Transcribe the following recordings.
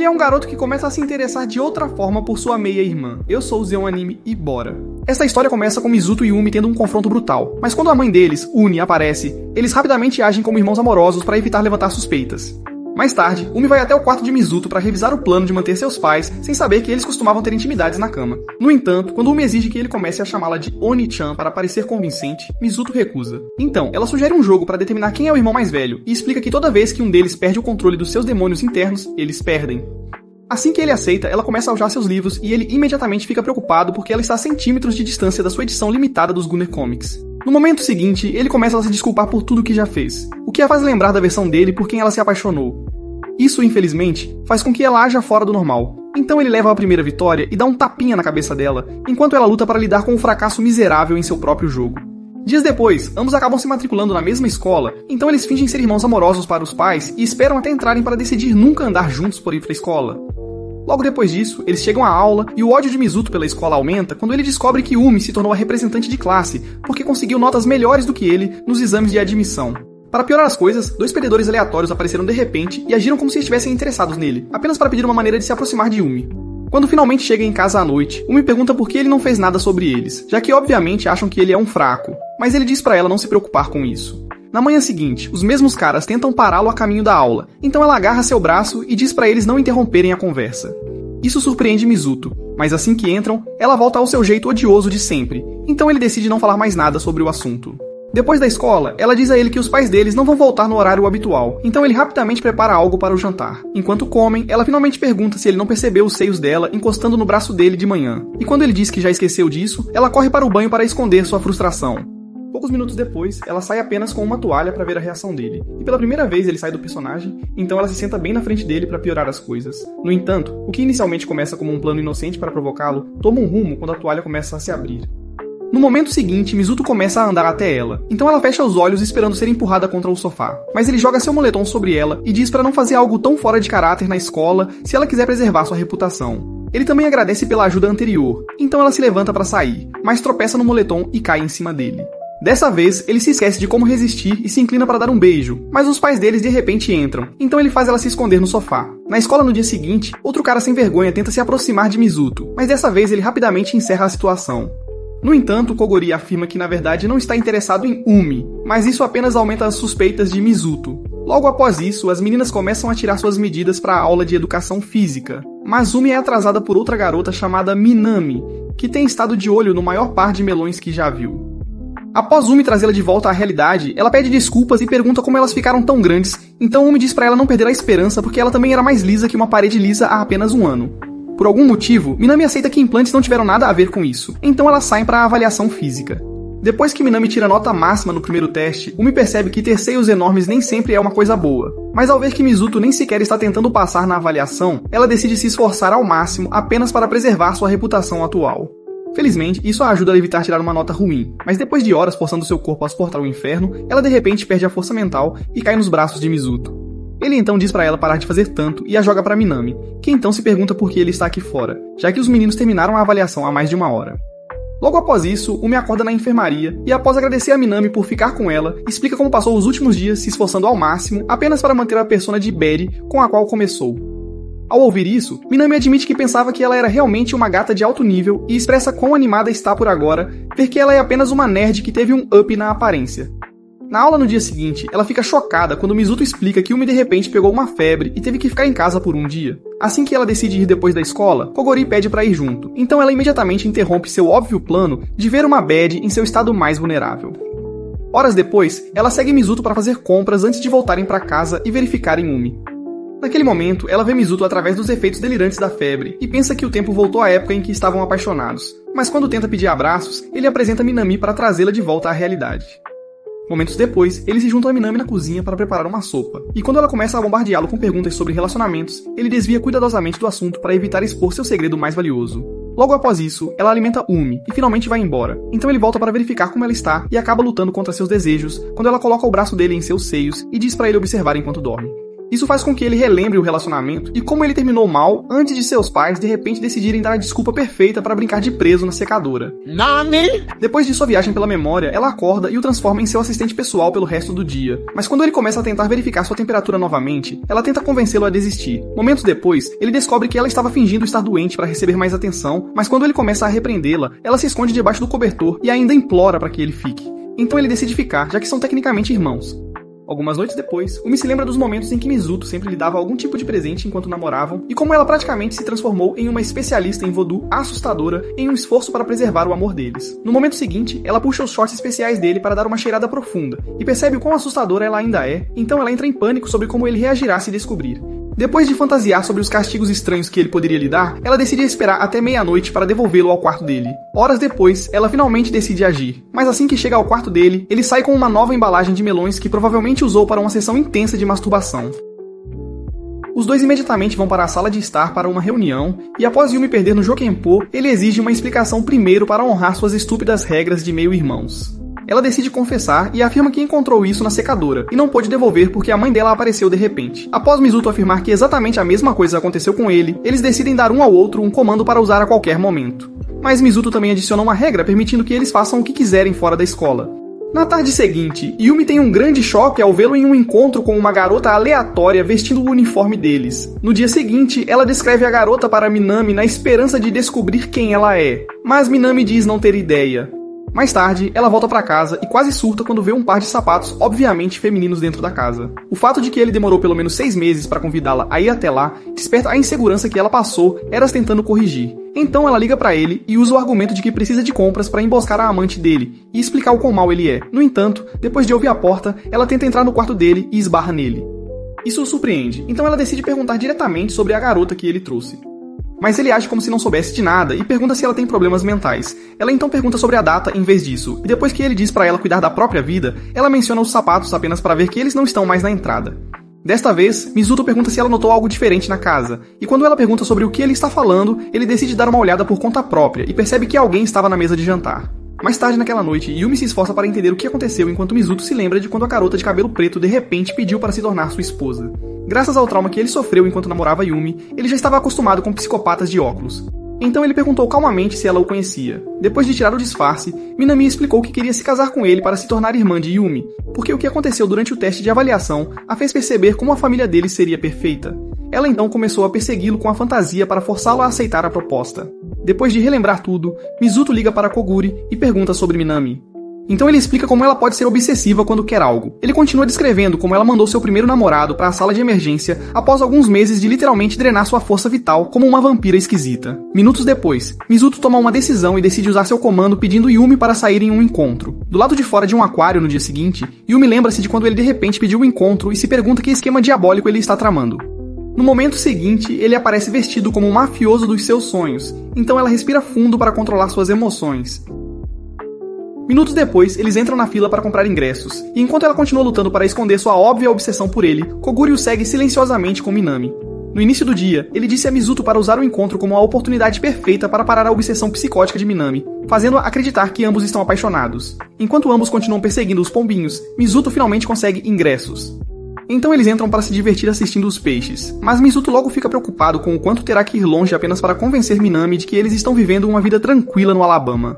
Ele é um garoto que começa a se interessar de outra forma por sua meia-irmã. Eu sou o Zeon Anime e bora! Esta história começa com Mizuto e Umi tendo um confronto brutal, mas quando a mãe deles, Uni, aparece, eles rapidamente agem como irmãos amorosos para evitar levantar suspeitas. Mais tarde, Umi vai até o quarto de Mizuto para revisar o plano de manter seus pais sem saber que eles costumavam ter intimidades na cama. No entanto, quando Umi exige que ele comece a chamá-la de Oni-chan para parecer convincente, Mizuto recusa. Então, ela sugere um jogo para determinar quem é o irmão mais velho e explica que toda vez que um deles perde o controle dos seus demônios internos, eles perdem. Assim que ele aceita, ela começa a usar seus livros e ele imediatamente fica preocupado porque ela está a centímetros de distância da sua edição limitada dos Gunner Comics. No momento seguinte, ele começa a se desculpar por tudo que já fez, o que a faz lembrar da versão dele por quem ela se apaixonou. Isso, infelizmente, faz com que ela haja fora do normal. Então ele leva a primeira vitória e dá um tapinha na cabeça dela, enquanto ela luta para lidar com o fracasso miserável em seu próprio jogo. Dias depois, ambos acabam se matriculando na mesma escola, então eles fingem ser irmãos amorosos para os pais e esperam até entrarem para decidir nunca andar juntos por ir para a escola. Logo depois disso, eles chegam à aula e o ódio de Mizuto pela escola aumenta quando ele descobre que Umi se tornou a representante de classe porque conseguiu notas melhores do que ele nos exames de admissão. Para piorar as coisas, 2 perdedores aleatórios apareceram de repente e agiram como se estivessem interessados nele, apenas para pedir uma maneira de se aproximar de Umi. Quando finalmente chega em casa à noite, Umi pergunta por que ele não fez nada sobre eles, já que obviamente acham que ele é um fraco, mas ele diz para ela não se preocupar com isso. Na manhã seguinte, os mesmos caras tentam pará-lo a caminho da aula, então ela agarra seu braço e diz para eles não interromperem a conversa. Isso surpreende Mizuto, mas assim que entram, ela volta ao seu jeito odioso de sempre, então ele decide não falar mais nada sobre o assunto. Depois da escola, ela diz a ele que os pais deles não vão voltar no horário habitual, então ele rapidamente prepara algo para o jantar. Enquanto comem, ela finalmente pergunta se ele não percebeu os seios dela encostando no braço dele de manhã, e quando ele diz que já esqueceu disso, ela corre para o banho para esconder sua frustração. Poucos minutos depois, ela sai apenas com uma toalha para ver a reação dele, e pela primeira vez ele sai do personagem, então ela se senta bem na frente dele para piorar as coisas. No entanto, o que inicialmente começa como um plano inocente para provocá-lo, toma um rumo quando a toalha começa a se abrir. No momento seguinte, Mizuto começa a andar até ela, então ela fecha os olhos esperando ser empurrada contra o sofá. Mas ele joga seu moletom sobre ela e diz para não fazer algo tão fora de caráter na escola se ela quiser preservar sua reputação. Ele também agradece pela ajuda anterior, então ela se levanta para sair, mas tropeça no moletom e cai em cima dele. Dessa vez, ele se esquece de como resistir e se inclina para dar um beijo, mas os pais deles de repente entram, então ele faz ela se esconder no sofá. Na escola no dia seguinte, outro cara sem vergonha tenta se aproximar de Mizuto, mas dessa vez ele rapidamente encerra a situação. No entanto, Kogori afirma que na verdade não está interessado em Umi, mas isso apenas aumenta as suspeitas de Mizuto. Logo após isso, as meninas começam a tirar suas medidas para a aula de educação física, mas Umi é atrasada por outra garota chamada Minami, que tem estado de olho no maior par de melões que já viu. Após Umi trazê-la de volta à realidade, ela pede desculpas e pergunta como elas ficaram tão grandes, então Umi diz pra ela não perder a esperança porque ela também era mais lisa que uma parede lisa há apenas um ano. Por algum motivo, Minami aceita que implantes não tiveram nada a ver com isso, então elas saem para a avaliação física. Depois que Minami tira nota máxima no primeiro teste, Umi percebe que ter seios enormes nem sempre é uma coisa boa. Mas ao ver que Mizuto nem sequer está tentando passar na avaliação, ela decide se esforçar ao máximo apenas para preservar sua reputação atual. Felizmente, isso a ajuda a evitar tirar uma nota ruim, mas depois de horas forçando seu corpo a suportar o inferno, ela de repente perde a força mental e cai nos braços de Mizuto. Ele então diz pra ela parar de fazer tanto e a joga pra Minami, que então se pergunta por que ele está aqui fora, já que os meninos terminaram a avaliação há mais de 1 hora. Logo após isso, Umi acorda na enfermaria e após agradecer a Minami por ficar com ela, explica como passou os últimos dias se esforçando ao máximo apenas para manter a persona de Betty com a qual começou. Ao ouvir isso, Minami admite que pensava que ela era realmente uma gata de alto nível e expressa quão animada está por agora ver que ela é apenas uma nerd que teve um up na aparência. Na aula no dia seguinte, ela fica chocada quando Mizuto explica que Umi de repente pegou uma febre e teve que ficar em casa por um dia. Assim que ela decide ir depois da escola, Kogori pede pra ir junto, então ela imediatamente interrompe seu óbvio plano de ver uma Bad em seu estado mais vulnerável. Horas depois, ela segue Mizuto para fazer compras antes de voltarem para casa e verificarem Umi. Naquele momento, ela vê Mizuto através dos efeitos delirantes da febre e pensa que o tempo voltou à época em que estavam apaixonados, mas quando tenta pedir abraços, ele apresenta Minami para trazê-la de volta à realidade. Momentos depois, ele se junta a Minami na cozinha para preparar uma sopa, e quando ela começa a bombardeá-lo com perguntas sobre relacionamentos, ele desvia cuidadosamente do assunto para evitar expor seu segredo mais valioso. Logo após isso, ela alimenta Umi e finalmente vai embora, então ele volta para verificar como ela está e acaba lutando contra seus desejos quando ela coloca o braço dele em seus seios e diz para ele observar enquanto dorme. Isso faz com que ele relembre o relacionamento e como ele terminou mal antes de seus pais de repente decidirem dar a desculpa perfeita para brincar de preso na secadora. Nani? Depois de sua viagem pela memória, ela acorda e o transforma em seu assistente pessoal pelo resto do dia. Mas quando ele começa a tentar verificar sua temperatura novamente, ela tenta convencê-lo a desistir. Momentos depois, ele descobre que ela estava fingindo estar doente para receber mais atenção, mas quando ele começa a repreendê-la, ela se esconde debaixo do cobertor e ainda implora para que ele fique. Então ele decide ficar, já que são tecnicamente irmãos. Algumas noites depois, Umi se lembra dos momentos em que Mizuto sempre lhe dava algum tipo de presente enquanto namoravam e como ela praticamente se transformou em uma especialista em voodoo assustadora em um esforço para preservar o amor deles. No momento seguinte, ela puxa os shorts especiais dele para dar uma cheirada profunda e percebe o quão assustadora ela ainda é, então ela entra em pânico sobre como ele reagirá se descobrir. Depois de fantasiar sobre os castigos estranhos que ele poderia lhe dar, ela decide esperar até meia-noite para devolvê-lo ao quarto dele. Horas depois, ela finalmente decide agir, mas assim que chega ao quarto dele, ele sai com uma nova embalagem de melões que provavelmente usou para uma sessão intensa de masturbação. Os dois imediatamente vão para a sala de estar para uma reunião, e após Yumi perder no Jokenpô, ele exige uma explicação primeiro para honrar suas estúpidas regras de meio-irmãos. Ela decide confessar e afirma que encontrou isso na secadora, e não pôde devolver porque a mãe dela apareceu de repente. Após Mizuto afirmar que exatamente a mesma coisa aconteceu com ele, eles decidem dar um ao outro um comando para usar a qualquer momento. Mas Mizuto também adiciona uma regra permitindo que eles façam o que quiserem fora da escola. Na tarde seguinte, Yumi tem um grande choque ao vê-lo em um encontro com uma garota aleatória vestindo o uniforme deles. No dia seguinte, ela descreve a garota para Minami na esperança de descobrir quem ela é, mas Minami diz não ter ideia. Mais tarde, ela volta pra casa e quase surta quando vê um par de sapatos obviamente femininos dentro da casa. O fato de que ele demorou pelo menos 6 meses para convidá-la a ir até lá desperta a insegurança que ela passou eras tentando corrigir. Então ela liga pra ele e usa o argumento de que precisa de compras para emboscar a amante dele e explicar o quão mal ele é. No entanto, depois de ouvir a porta, ela tenta entrar no quarto dele e esbarra nele. Isso o surpreende, então ela decide perguntar diretamente sobre a garota que ele trouxe. Mas ele age como se não soubesse de nada e pergunta se ela tem problemas mentais. Ela então pergunta sobre a data em vez disso, e depois que ele diz pra ela cuidar da própria vida, ela menciona os sapatos apenas para ver que eles não estão mais na entrada. Desta vez, Mizuto pergunta se ela notou algo diferente na casa, e quando ela pergunta sobre o que ele está falando, ele decide dar uma olhada por conta própria e percebe que alguém estava na mesa de jantar. Mais tarde naquela noite, Yumi se esforça para entender o que aconteceu enquanto Mizuto se lembra de quando a garota de cabelo preto de repente pediu para se tornar sua esposa. Graças ao trauma que ele sofreu enquanto namorava Yumi, ele já estava acostumado com psicopatas de óculos. Então ele perguntou calmamente se ela o conhecia. Depois de tirar o disfarce, Minami explicou que queria se casar com ele para se tornar irmã de Yumi, porque o que aconteceu durante o teste de avaliação a fez perceber como a família dele seria perfeita. Ela então começou a persegui-lo com a fantasia para forçá-lo a aceitar a proposta. Depois de relembrar tudo, Mizuto liga para Koguri e pergunta sobre Minami. Então ele explica como ela pode ser obsessiva quando quer algo. Ele continua descrevendo como ela mandou seu primeiro namorado para a sala de emergência após alguns meses de literalmente drenar sua força vital como uma vampira esquisita. Minutos depois, Mizuto toma uma decisão e decide usar seu comando pedindo Yumi para sair em um encontro. Do lado de fora de um aquário no dia seguinte, Yumi lembra-se de quando ele de repente pediu um encontro e se pergunta que esquema diabólico ele está tramando. No momento seguinte, ele aparece vestido como um mafioso dos seus sonhos, então ela respira fundo para controlar suas emoções. Minutos depois, eles entram na fila para comprar ingressos, e enquanto ela continua lutando para esconder sua óbvia obsessão por ele, Koguri o segue silenciosamente com Minami. No início do dia, ele disse a Mizuto para usar o encontro como a oportunidade perfeita para parar a obsessão psicótica de Minami, fazendo-a acreditar que ambos estão apaixonados. Enquanto ambos continuam perseguindo os pombinhos, Mizuto finalmente consegue ingressos. Então eles entram para se divertir assistindo os peixes, mas Mizuto logo fica preocupado com o quanto terá que ir longe apenas para convencer Minami de que eles estão vivendo uma vida tranquila no Alabama.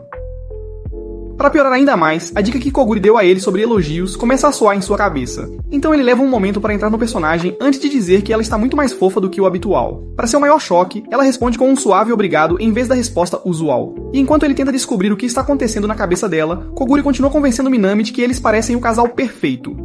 Para piorar ainda mais, a dica que Koguri deu a ele sobre elogios começa a soar em sua cabeça. Então ele leva um momento para entrar no personagem antes de dizer que ela está muito mais fofa do que o habitual. Para seu maior choque, ela responde com um suave obrigado em vez da resposta usual. E enquanto ele tenta descobrir o que está acontecendo na cabeça dela, Koguri continua convencendo Minami de que eles parecem o casal perfeito.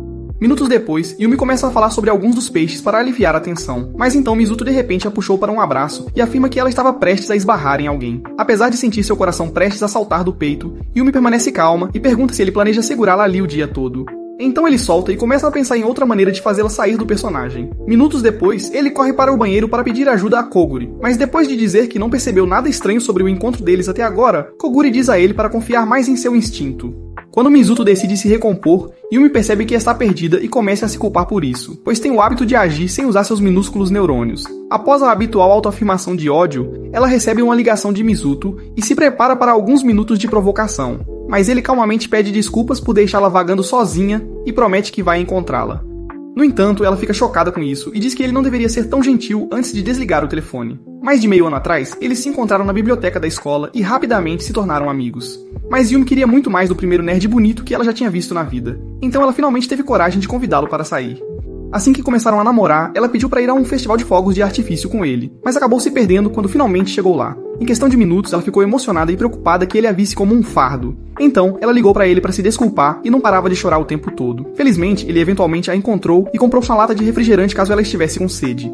Minutos depois, Yumi começa a falar sobre alguns dos peixes para aliviar a tensão, mas então Mizuto de repente a puxou para um abraço e afirma que ela estava prestes a esbarrar em alguém. Apesar de sentir seu coração prestes a saltar do peito, Yumi permanece calma e pergunta se ele planeja segurá-la ali o dia todo. Então ele solta e começa a pensar em outra maneira de fazê-la sair do personagem. Minutos depois, ele corre para o banheiro para pedir ajuda a Koguri, mas depois de dizer que não percebeu nada estranho sobre o encontro deles até agora, Koguri diz a ele para confiar mais em seu instinto. Quando Mizuto decide se recompor, Yumi percebe que está perdida e começa a se culpar por isso, pois tem o hábito de agir sem usar seus minúsculos neurônios. Após a habitual autoafirmação de ódio, ela recebe uma ligação de Mizuto e se prepara para alguns minutos de provocação, mas ele calmamente pede desculpas por deixá-la vagando sozinha e promete que vai encontrá-la. No entanto, ela fica chocada com isso e diz que ele não deveria ser tão gentil antes de desligar o telefone. Mais de meio ano atrás, eles se encontraram na biblioteca da escola e rapidamente se tornaram amigos. Mas Yumi queria muito mais do primeiro nerd bonito que ela já tinha visto na vida. Então ela finalmente teve coragem de convidá-lo para sair. Assim que começaram a namorar, ela pediu para ir a um festival de fogos de artifício com ele, mas acabou se perdendo quando finalmente chegou lá. Em questão de minutos, ela ficou emocionada e preocupada que ele a visse como um fardo. Então, ela ligou para ele para se desculpar e não parava de chorar o tempo todo. Felizmente, ele eventualmente a encontrou e comprou uma lata de refrigerante caso ela estivesse com sede.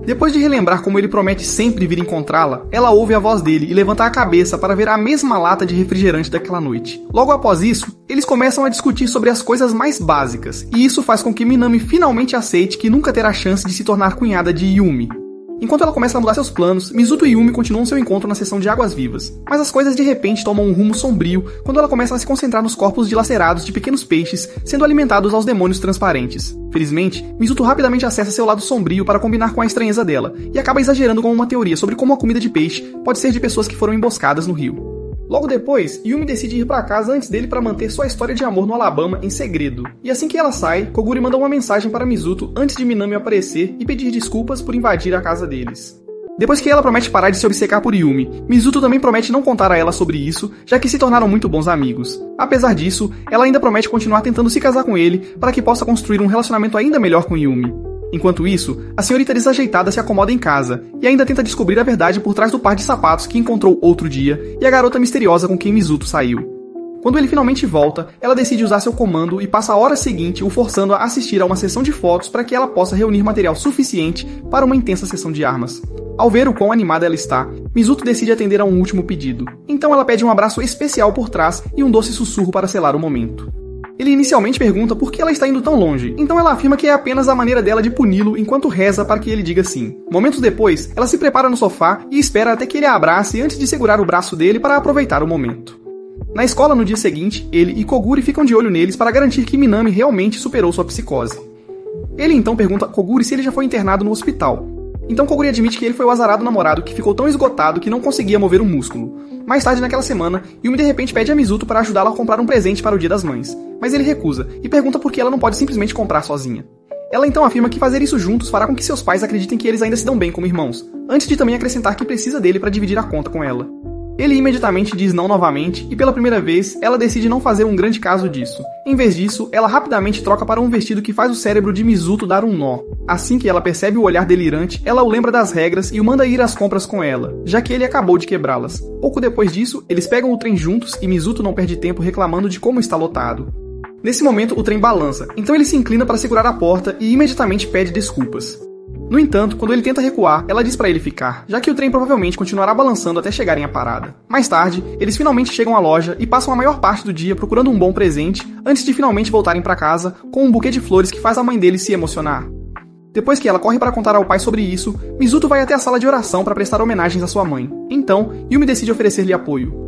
Depois de relembrar como ele promete sempre vir encontrá-la, ela ouve a voz dele e levanta a cabeça para ver a mesma lata de refrigerante daquela noite. Logo após isso, eles começam a discutir sobre as coisas mais básicas, e isso faz com que Minami finalmente aceite que nunca terá chance de se tornar cunhada de Yumi. Enquanto ela começa a mudar seus planos, Mizuto e Yumi continuam seu encontro na seção de águas vivas. Mas as coisas de repente tomam um rumo sombrio quando ela começa a se concentrar nos corpos dilacerados de pequenos peixes sendo alimentados aos demônios transparentes. Felizmente, Mizuto rapidamente acessa seu lado sombrio para combinar com a estranheza dela, e acaba exagerando com uma teoria sobre como a comida de peixe pode ser de pessoas que foram emboscadas no rio. Logo depois, Yumi decide ir para casa antes dele para manter sua história de amor no Alabama em segredo. E assim que ela sai, Koguri manda uma mensagem para Mizuto antes de Minami aparecer e pedir desculpas por invadir a casa deles. Depois que ela promete parar de se obcecar por Yumi, Mizuto também promete não contar a ela sobre isso, já que se tornaram muito bons amigos. Apesar disso, ela ainda promete continuar tentando se casar com ele para que possa construir um relacionamento ainda melhor com Yumi. Enquanto isso, a senhorita desajeitada se acomoda em casa e ainda tenta descobrir a verdade por trás do par de sapatos que encontrou outro dia e a garota misteriosa com quem Mizuto saiu. Quando ele finalmente volta, ela decide usar seu comando e passa a hora seguinte o forçando a assistir a uma sessão de fotos para que ela possa reunir material suficiente para uma intensa sessão de armas. Ao ver o quão animada ela está, Mizuto decide atender a um último pedido. Então ela pede um abraço especial por trás e um doce sussurro para selar o momento. Ele inicialmente pergunta por que ela está indo tão longe, então ela afirma que é apenas a maneira dela de puni-lo enquanto reza para que ele diga sim. Momentos depois, ela se prepara no sofá e espera até que ele a abrace antes de segurar o braço dele para aproveitar o momento. Na escola no dia seguinte, ele e Koguri ficam de olho neles para garantir que Minami realmente superou sua psicose. Ele então pergunta a Koguri se ele já foi internado no hospital. Então Koguri admite que ele foi o azarado namorado que ficou tão esgotado que não conseguia mover um músculo. Mais tarde naquela semana, Yumi de repente pede a Mizuto para ajudá-la a comprar um presente para o Dia das Mães, mas ele recusa e pergunta por que ela não pode simplesmente comprar sozinha. Ela então afirma que fazer isso juntos fará com que seus pais acreditem que eles ainda se dão bem como irmãos, antes de também acrescentar que precisa dele para dividir a conta com ela. Ele imediatamente diz não novamente e pela primeira vez ela decide não fazer um grande caso disso. Em vez disso, ela rapidamente troca para um vestido que faz o cérebro de Mizuto dar um nó. Assim que ela percebe o olhar delirante, ela o lembra das regras e o manda ir às compras com ela, já que ele acabou de quebrá-las. Pouco depois disso, eles pegam o trem juntos e Mizuto não perde tempo reclamando de como está lotado. Nesse momento, o trem balança, então ele se inclina para segurar a porta e imediatamente pede desculpas. No entanto, quando ele tenta recuar, ela diz para ele ficar, já que o trem provavelmente continuará balançando até chegarem à parada. Mais tarde, eles finalmente chegam à loja e passam a maior parte do dia procurando um bom presente, antes de finalmente voltarem para casa com um buquê de flores que faz a mãe deles se emocionar. Depois que ela corre para contar ao pai sobre isso, Mizuto vai até a sala de oração para prestar homenagens à sua mãe. Então, Yumi decide oferecer-lhe apoio.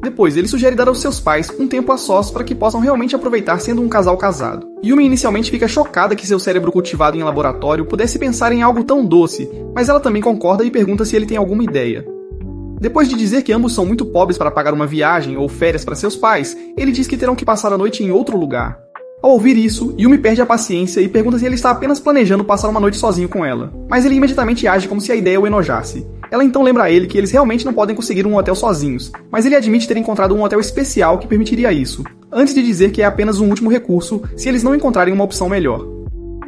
Depois, ele sugere dar aos seus pais um tempo a sós para que possam realmente aproveitar sendo um casal casado. Yumi inicialmente fica chocada que seu cérebro cultivado em laboratório pudesse pensar em algo tão doce, mas ela também concorda e pergunta se ele tem alguma ideia. Depois de dizer que ambos são muito pobres para pagar uma viagem ou férias para seus pais, ele diz que terão que passar a noite em outro lugar. Ao ouvir isso, Yumi perde a paciência e pergunta se ele está apenas planejando passar uma noite sozinho com ela, mas ele imediatamente age como se a ideia o enojasse. Ela então lembra a ele que eles realmente não podem conseguir um hotel sozinhos, mas ele admite ter encontrado um hotel especial que permitiria isso, antes de dizer que é apenas um último recurso se eles não encontrarem uma opção melhor.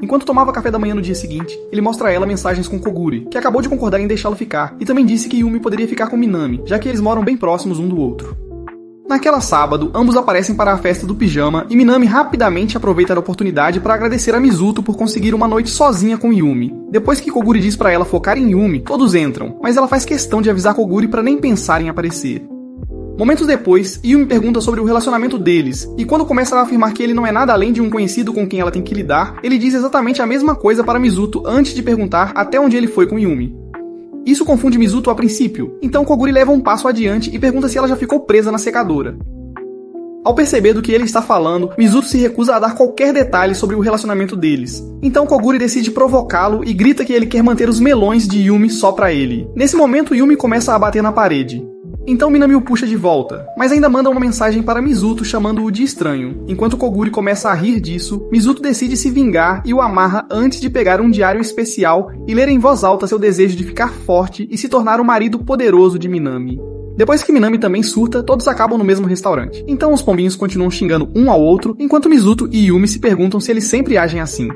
Enquanto tomava café da manhã no dia seguinte, ele mostra a ela mensagens com Koguri, que acabou de concordar em deixá-lo ficar, e também disse que Yumi poderia ficar com Minami, já que eles moram bem próximos um do outro. Naquela sábado, ambos aparecem para a festa do pijama e Minami rapidamente aproveita a oportunidade para agradecer a Mizuto por conseguir uma noite sozinha com Yumi. Depois que Koguri diz para ela focar em Yumi, todos entram, mas ela faz questão de avisar Koguri para nem pensar em aparecer. Momentos depois, Yumi pergunta sobre o relacionamento deles, e quando começa a afirmar que ele não é nada além de um conhecido com quem ela tem que lidar, ele diz exatamente a mesma coisa para Mizuto antes de perguntar até onde ele foi com Yumi. Isso confunde Mizuto a princípio, então Koguri leva um passo adiante e pergunta se ela já ficou presa na secadora. Ao perceber do que ele está falando, Mizuto se recusa a dar qualquer detalhe sobre o relacionamento deles. Então Koguri decide provocá-lo e grita que ele quer manter os melões de Yumi só pra ele. Nesse momento, Yumi começa a bater na parede. Então Minami o puxa de volta, mas ainda manda uma mensagem para Mizuto chamando-o de estranho. Enquanto Koguri começa a rir disso, Mizuto decide se vingar e o amarra antes de pegar um diário especial e ler em voz alta seu desejo de ficar forte e se tornar o marido poderoso de Minami. Depois que Minami também surta, todos acabam no mesmo restaurante. Então os pombinhos continuam xingando um ao outro, enquanto Mizuto e Yumi se perguntam se eles sempre agem assim.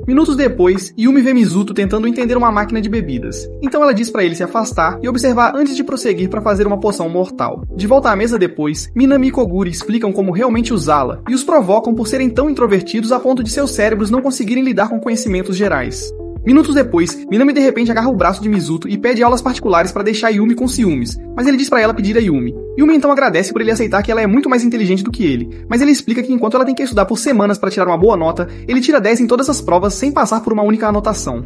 Minutos depois, Yumi vê Mizuto tentando entender uma máquina de bebidas. Então ela diz pra ele se afastar e observar antes de prosseguir para fazer uma poção mortal. De volta à mesa depois, Minami e Koguri explicam como realmente usá-la e os provocam por serem tão introvertidos a ponto de seus cérebros não conseguirem lidar com conhecimentos gerais. Minutos depois, Minami de repente agarra o braço de Mizuto e pede aulas particulares para deixar Yumi com ciúmes, mas ele diz pra ela pedir a Yumi. Yumi então agradece por ele aceitar que ela é muito mais inteligente do que ele, mas ele explica que enquanto ela tem que estudar por semanas para tirar uma boa nota, ele tira 10 em todas as provas sem passar por uma única anotação.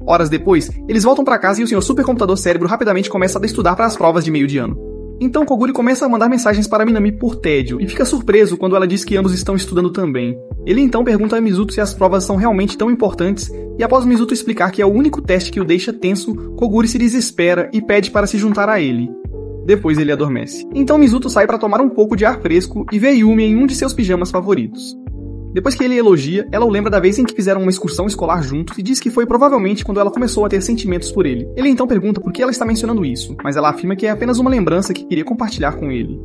Horas depois, eles voltam para casa e o Sr. Supercomputador Cérebro rapidamente começa a estudar para as provas de meio de ano. Então Koguri começa a mandar mensagens para Minami por tédio e fica surpreso quando ela diz que ambos estão estudando também. Ele então pergunta a Mizuto se as provas são realmente tão importantes e após Mizuto explicar que é o único teste que o deixa tenso, Koguri se desespera e pede para se juntar a ele. Depois ele adormece. Então Mizuto sai para tomar um pouco de ar fresco e vê Yumi em um de seus pijamas favoritos. Depois que ele elogia, ela o lembra da vez em que fizeram uma excursão escolar juntos e diz que foi provavelmente quando ela começou a ter sentimentos por ele. Ele então pergunta por que ela está mencionando isso, mas ela afirma que é apenas uma lembrança que queria compartilhar com ele.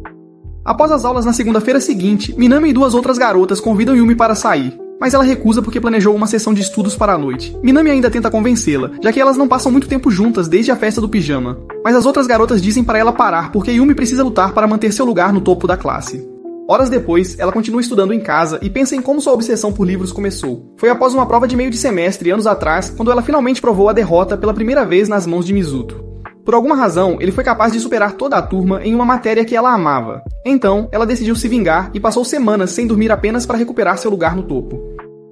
Após as aulas na segunda-feira seguinte, Minami e duas outras garotas convidam Yumi para sair, mas ela recusa porque planejou uma sessão de estudos para a noite. Minami ainda tenta convencê-la, já que elas não passam muito tempo juntas desde a festa do pijama, mas as outras garotas dizem para ela parar porque Yumi precisa lutar para manter seu lugar no topo da classe. Horas depois, ela continua estudando em casa e pensa em como sua obsessão por livros começou. Foi após uma prova de meio de semestre, anos atrás, quando ela finalmente provou a derrota pela primeira vez nas mãos de Mizuto. Por alguma razão, ele foi capaz de superar toda a turma em uma matéria que ela amava. Então, ela decidiu se vingar e passou semanas sem dormir apenas para recuperar seu lugar no topo.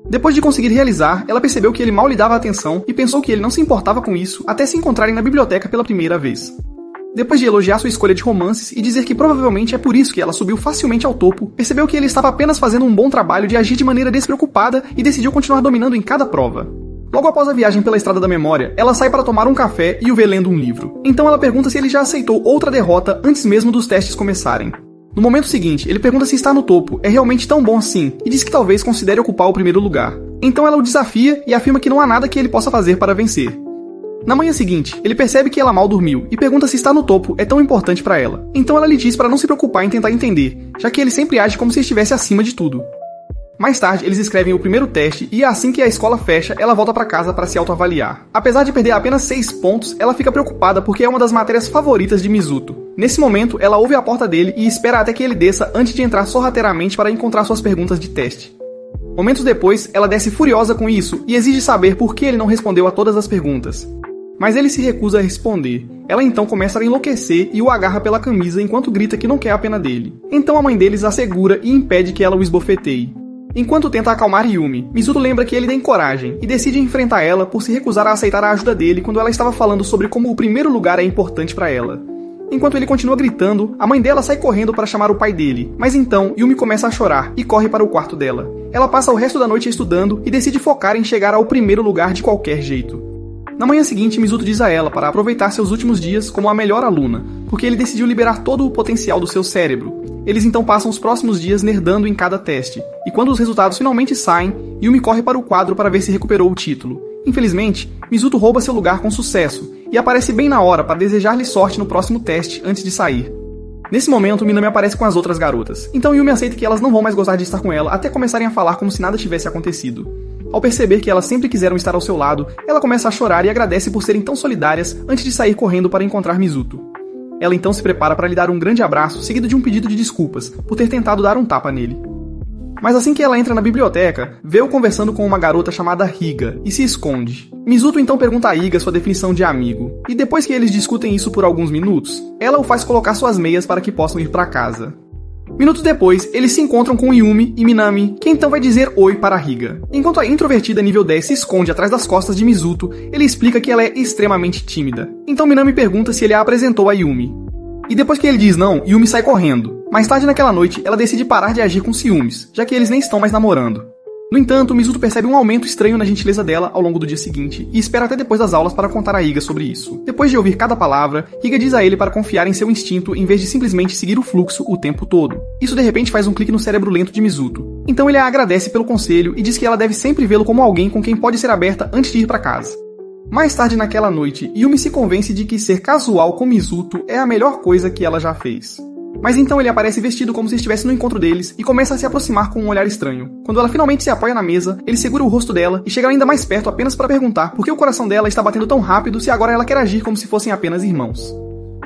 Depois de conseguir realizar, ela percebeu que ele mal lhe dava atenção e pensou que ele não se importava com isso até se encontrarem na biblioteca pela primeira vez. Depois de elogiar sua escolha de romances e dizer que provavelmente é por isso que ela subiu facilmente ao topo, percebeu que ele estava apenas fazendo um bom trabalho de agir de maneira despreocupada e decidiu continuar dominando em cada prova. Logo após a viagem pela Estrada da Memória, ela sai para tomar um café e o vê lendo um livro. Então ela pergunta se ele já aceitou outra derrota antes mesmo dos testes começarem. No momento seguinte, ele pergunta se estar no topo é realmente tão bom assim e diz que talvez considere ocupar o primeiro lugar. Então ela o desafia e afirma que não há nada que ele possa fazer para vencer. Na manhã seguinte, ele percebe que ela mal dormiu e pergunta se estar no topo é tão importante para ela. Então ela lhe diz para não se preocupar em tentar entender, já que ele sempre age como se estivesse acima de tudo. Mais tarde, eles escrevem o primeiro teste e assim que a escola fecha, ela volta para casa para se autoavaliar. Apesar de perder apenas 6 pontos, ela fica preocupada porque é uma das matérias favoritas de Mizuto. Nesse momento, ela ouve a porta dele e espera até que ele desça antes de entrar sorrateiramente para encontrar suas perguntas de teste. Momentos depois, ela desce furiosa com isso e exige saber por que ele não respondeu a todas as perguntas. Mas ele se recusa a responder. Ela então começa a enlouquecer e o agarra pela camisa enquanto grita que não quer a pena dele. Então a mãe deles a segura e impede que ela o esbofeteie. Enquanto tenta acalmar Yumi, Mizuto lembra que ele tem coragem e decide enfrentar ela por se recusar a aceitar a ajuda dele quando ela estava falando sobre como o primeiro lugar é importante para ela. Enquanto ele continua gritando, a mãe dela sai correndo para chamar o pai dele, mas então Yumi começa a chorar e corre para o quarto dela. Ela passa o resto da noite estudando e decide focar em chegar ao primeiro lugar de qualquer jeito. Na manhã seguinte, Mizuto diz a ela para aproveitar seus últimos dias como a melhor aluna, porque ele decidiu liberar todo o potencial do seu cérebro. Eles então passam os próximos dias nerdando em cada teste, e quando os resultados finalmente saem, Yumi corre para o quadro para ver se recuperou o título. Infelizmente, Mizuto rouba seu lugar com sucesso, e aparece bem na hora para desejar-lhe sorte no próximo teste antes de sair. Nesse momento, Minami aparece com as outras garotas, então Yumi aceita que elas não vão mais gostar de estar com ela até começarem a falar como se nada tivesse acontecido. Ao perceber que elas sempre quiseram estar ao seu lado, ela começa a chorar e agradece por serem tão solidárias antes de sair correndo para encontrar Mizuto. Ela então se prepara para lhe dar um grande abraço, seguido de um pedido de desculpas, por ter tentado dar um tapa nele. Mas assim que ela entra na biblioteca, vê-o conversando com uma garota chamada Higa, e se esconde. Mizuto então pergunta a Higa sua definição de amigo, e depois que eles discutem isso por alguns minutos, ela o faz colocar suas meias para que possam ir para casa. Minutos depois, eles se encontram com Yumi e Minami, que então vai dizer oi para Higa. Enquanto a introvertida nível 10 se esconde atrás das costas de Mizuto, ele explica que ela é extremamente tímida. Então Minami pergunta se ele a apresentou a Yumi. E depois que ele diz não, Yumi sai correndo. Mais tarde naquela noite, ela decide parar de agir com ciúmes, já que eles nem estão mais namorando. No entanto, Mizuto percebe um aumento estranho na gentileza dela ao longo do dia seguinte e espera até depois das aulas para contar a Higa sobre isso. Depois de ouvir cada palavra, Higa diz a ele para confiar em seu instinto em vez de simplesmente seguir o fluxo o tempo todo. Isso de repente faz um clique no cérebro lento de Mizuto. Então ele a agradece pelo conselho e diz que ela deve sempre vê-lo como alguém com quem pode ser aberta antes de ir para casa. Mais tarde naquela noite, Yumi se convence de que ser casual com Mizuto é a melhor coisa que ela já fez. Mas então ele aparece vestido como se estivesse no encontro deles e começa a se aproximar com um olhar estranho. Quando ela finalmente se apoia na mesa, ele segura o rosto dela e chega ainda mais perto apenas para perguntar por que o coração dela está batendo tão rápido se agora ela quer agir como se fossem apenas irmãos.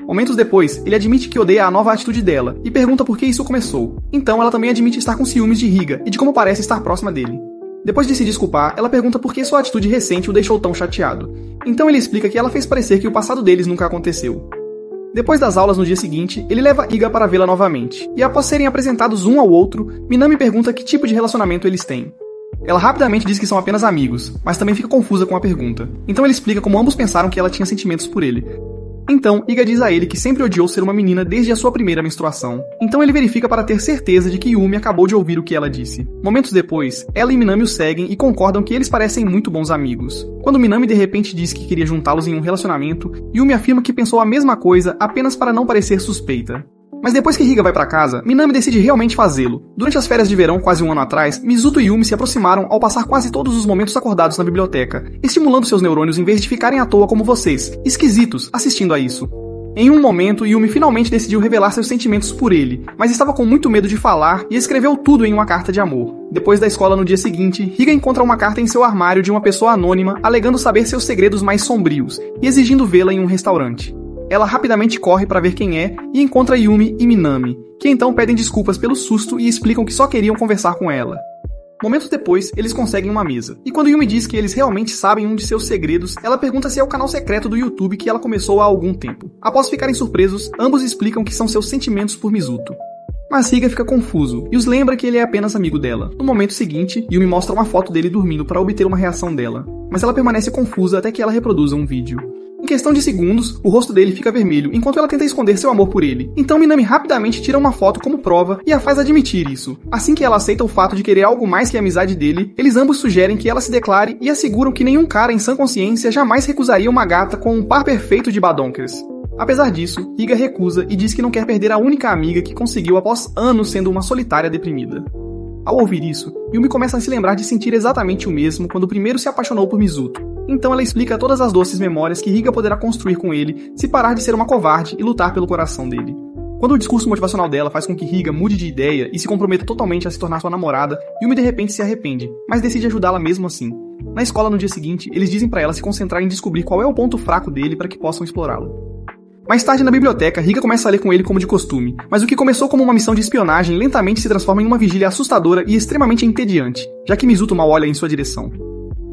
Momentos depois, ele admite que odeia a nova atitude dela e pergunta por que isso começou. Então ela também admite estar com ciúmes de Higa e de como parece estar próxima dele. Depois de se desculpar, ela pergunta por que sua atitude recente o deixou tão chateado. Então ele explica que ela fez parecer que o passado deles nunca aconteceu. Depois das aulas no dia seguinte, ele leva Higa para vê-la novamente, e após serem apresentados um ao outro, Minami pergunta que tipo de relacionamento eles têm. Ela rapidamente diz que são apenas amigos, mas também fica confusa com a pergunta. Então ele explica como ambos pensaram que ela tinha sentimentos por ele. Então, Higa diz a ele que sempre odiou ser uma menina desde a sua primeira menstruação. Então ele verifica para ter certeza de que Yumi acabou de ouvir o que ela disse. Momentos depois, ela e Minami o seguem e concordam que eles parecem muito bons amigos. Quando Minami de repente diz que queria juntá-los em um relacionamento, Yumi afirma que pensou a mesma coisa apenas para não parecer suspeita. Mas depois que Higa vai para casa, Minami decide realmente fazê-lo. Durante as férias de verão, quase um ano atrás, Mizuto e Yumi se aproximaram ao passar quase todos os momentos acordados na biblioteca, estimulando seus neurônios em vez de ficarem à toa como vocês, esquisitos, assistindo a isso. Em um momento, Yumi finalmente decidiu revelar seus sentimentos por ele, mas estava com muito medo de falar e escreveu tudo em uma carta de amor. Depois da escola no dia seguinte, Higa encontra uma carta em seu armário de uma pessoa anônima alegando saber seus segredos mais sombrios e exigindo vê-la em um restaurante. Ela rapidamente corre para ver quem é e encontra Yumi e Minami, que então pedem desculpas pelo susto e explicam que só queriam conversar com ela. Momentos depois, eles conseguem uma mesa. E quando Yumi diz que eles realmente sabem um de seus segredos, ela pergunta se é o canal secreto do YouTube que ela começou há algum tempo. Após ficarem surpresos, ambos explicam que são seus sentimentos por Mizuto. Mas Higa fica confuso e os lembra que ele é apenas amigo dela. No momento seguinte, Yumi mostra uma foto dele dormindo para obter uma reação dela. Mas ela permanece confusa até que ela reproduza um vídeo. Em questão de segundos, o rosto dele fica vermelho enquanto ela tenta esconder seu amor por ele. Então Minami rapidamente tira uma foto como prova e a faz admitir isso. Assim que ela aceita o fato de querer algo mais que a amizade dele, eles ambos sugerem que ela se declare e asseguram que nenhum cara em sã consciência jamais recusaria uma gata com um par perfeito de badonkers. Apesar disso, Higa recusa e diz que não quer perder a única amiga que conseguiu após anos sendo uma solitária deprimida. Ao ouvir isso, Yumi começa a se lembrar de sentir exatamente o mesmo quando primeiro se apaixonou por Mizuto. Então ela explica todas as doces memórias que Higa poderá construir com ele se parar de ser uma covarde e lutar pelo coração dele. Quando o discurso motivacional dela faz com que Higa mude de ideia e se comprometa totalmente a se tornar sua namorada, Yumi de repente se arrepende, mas decide ajudá-la mesmo assim. Na escola no dia seguinte, eles dizem para ela se concentrar em descobrir qual é o ponto fraco dele para que possam explorá-lo. Mais tarde na biblioteca, Higa começa a ler com ele como de costume, mas o que começou como uma missão de espionagem lentamente se transforma em uma vigília assustadora e extremamente entediante, já que Mizuto mal olha em sua direção.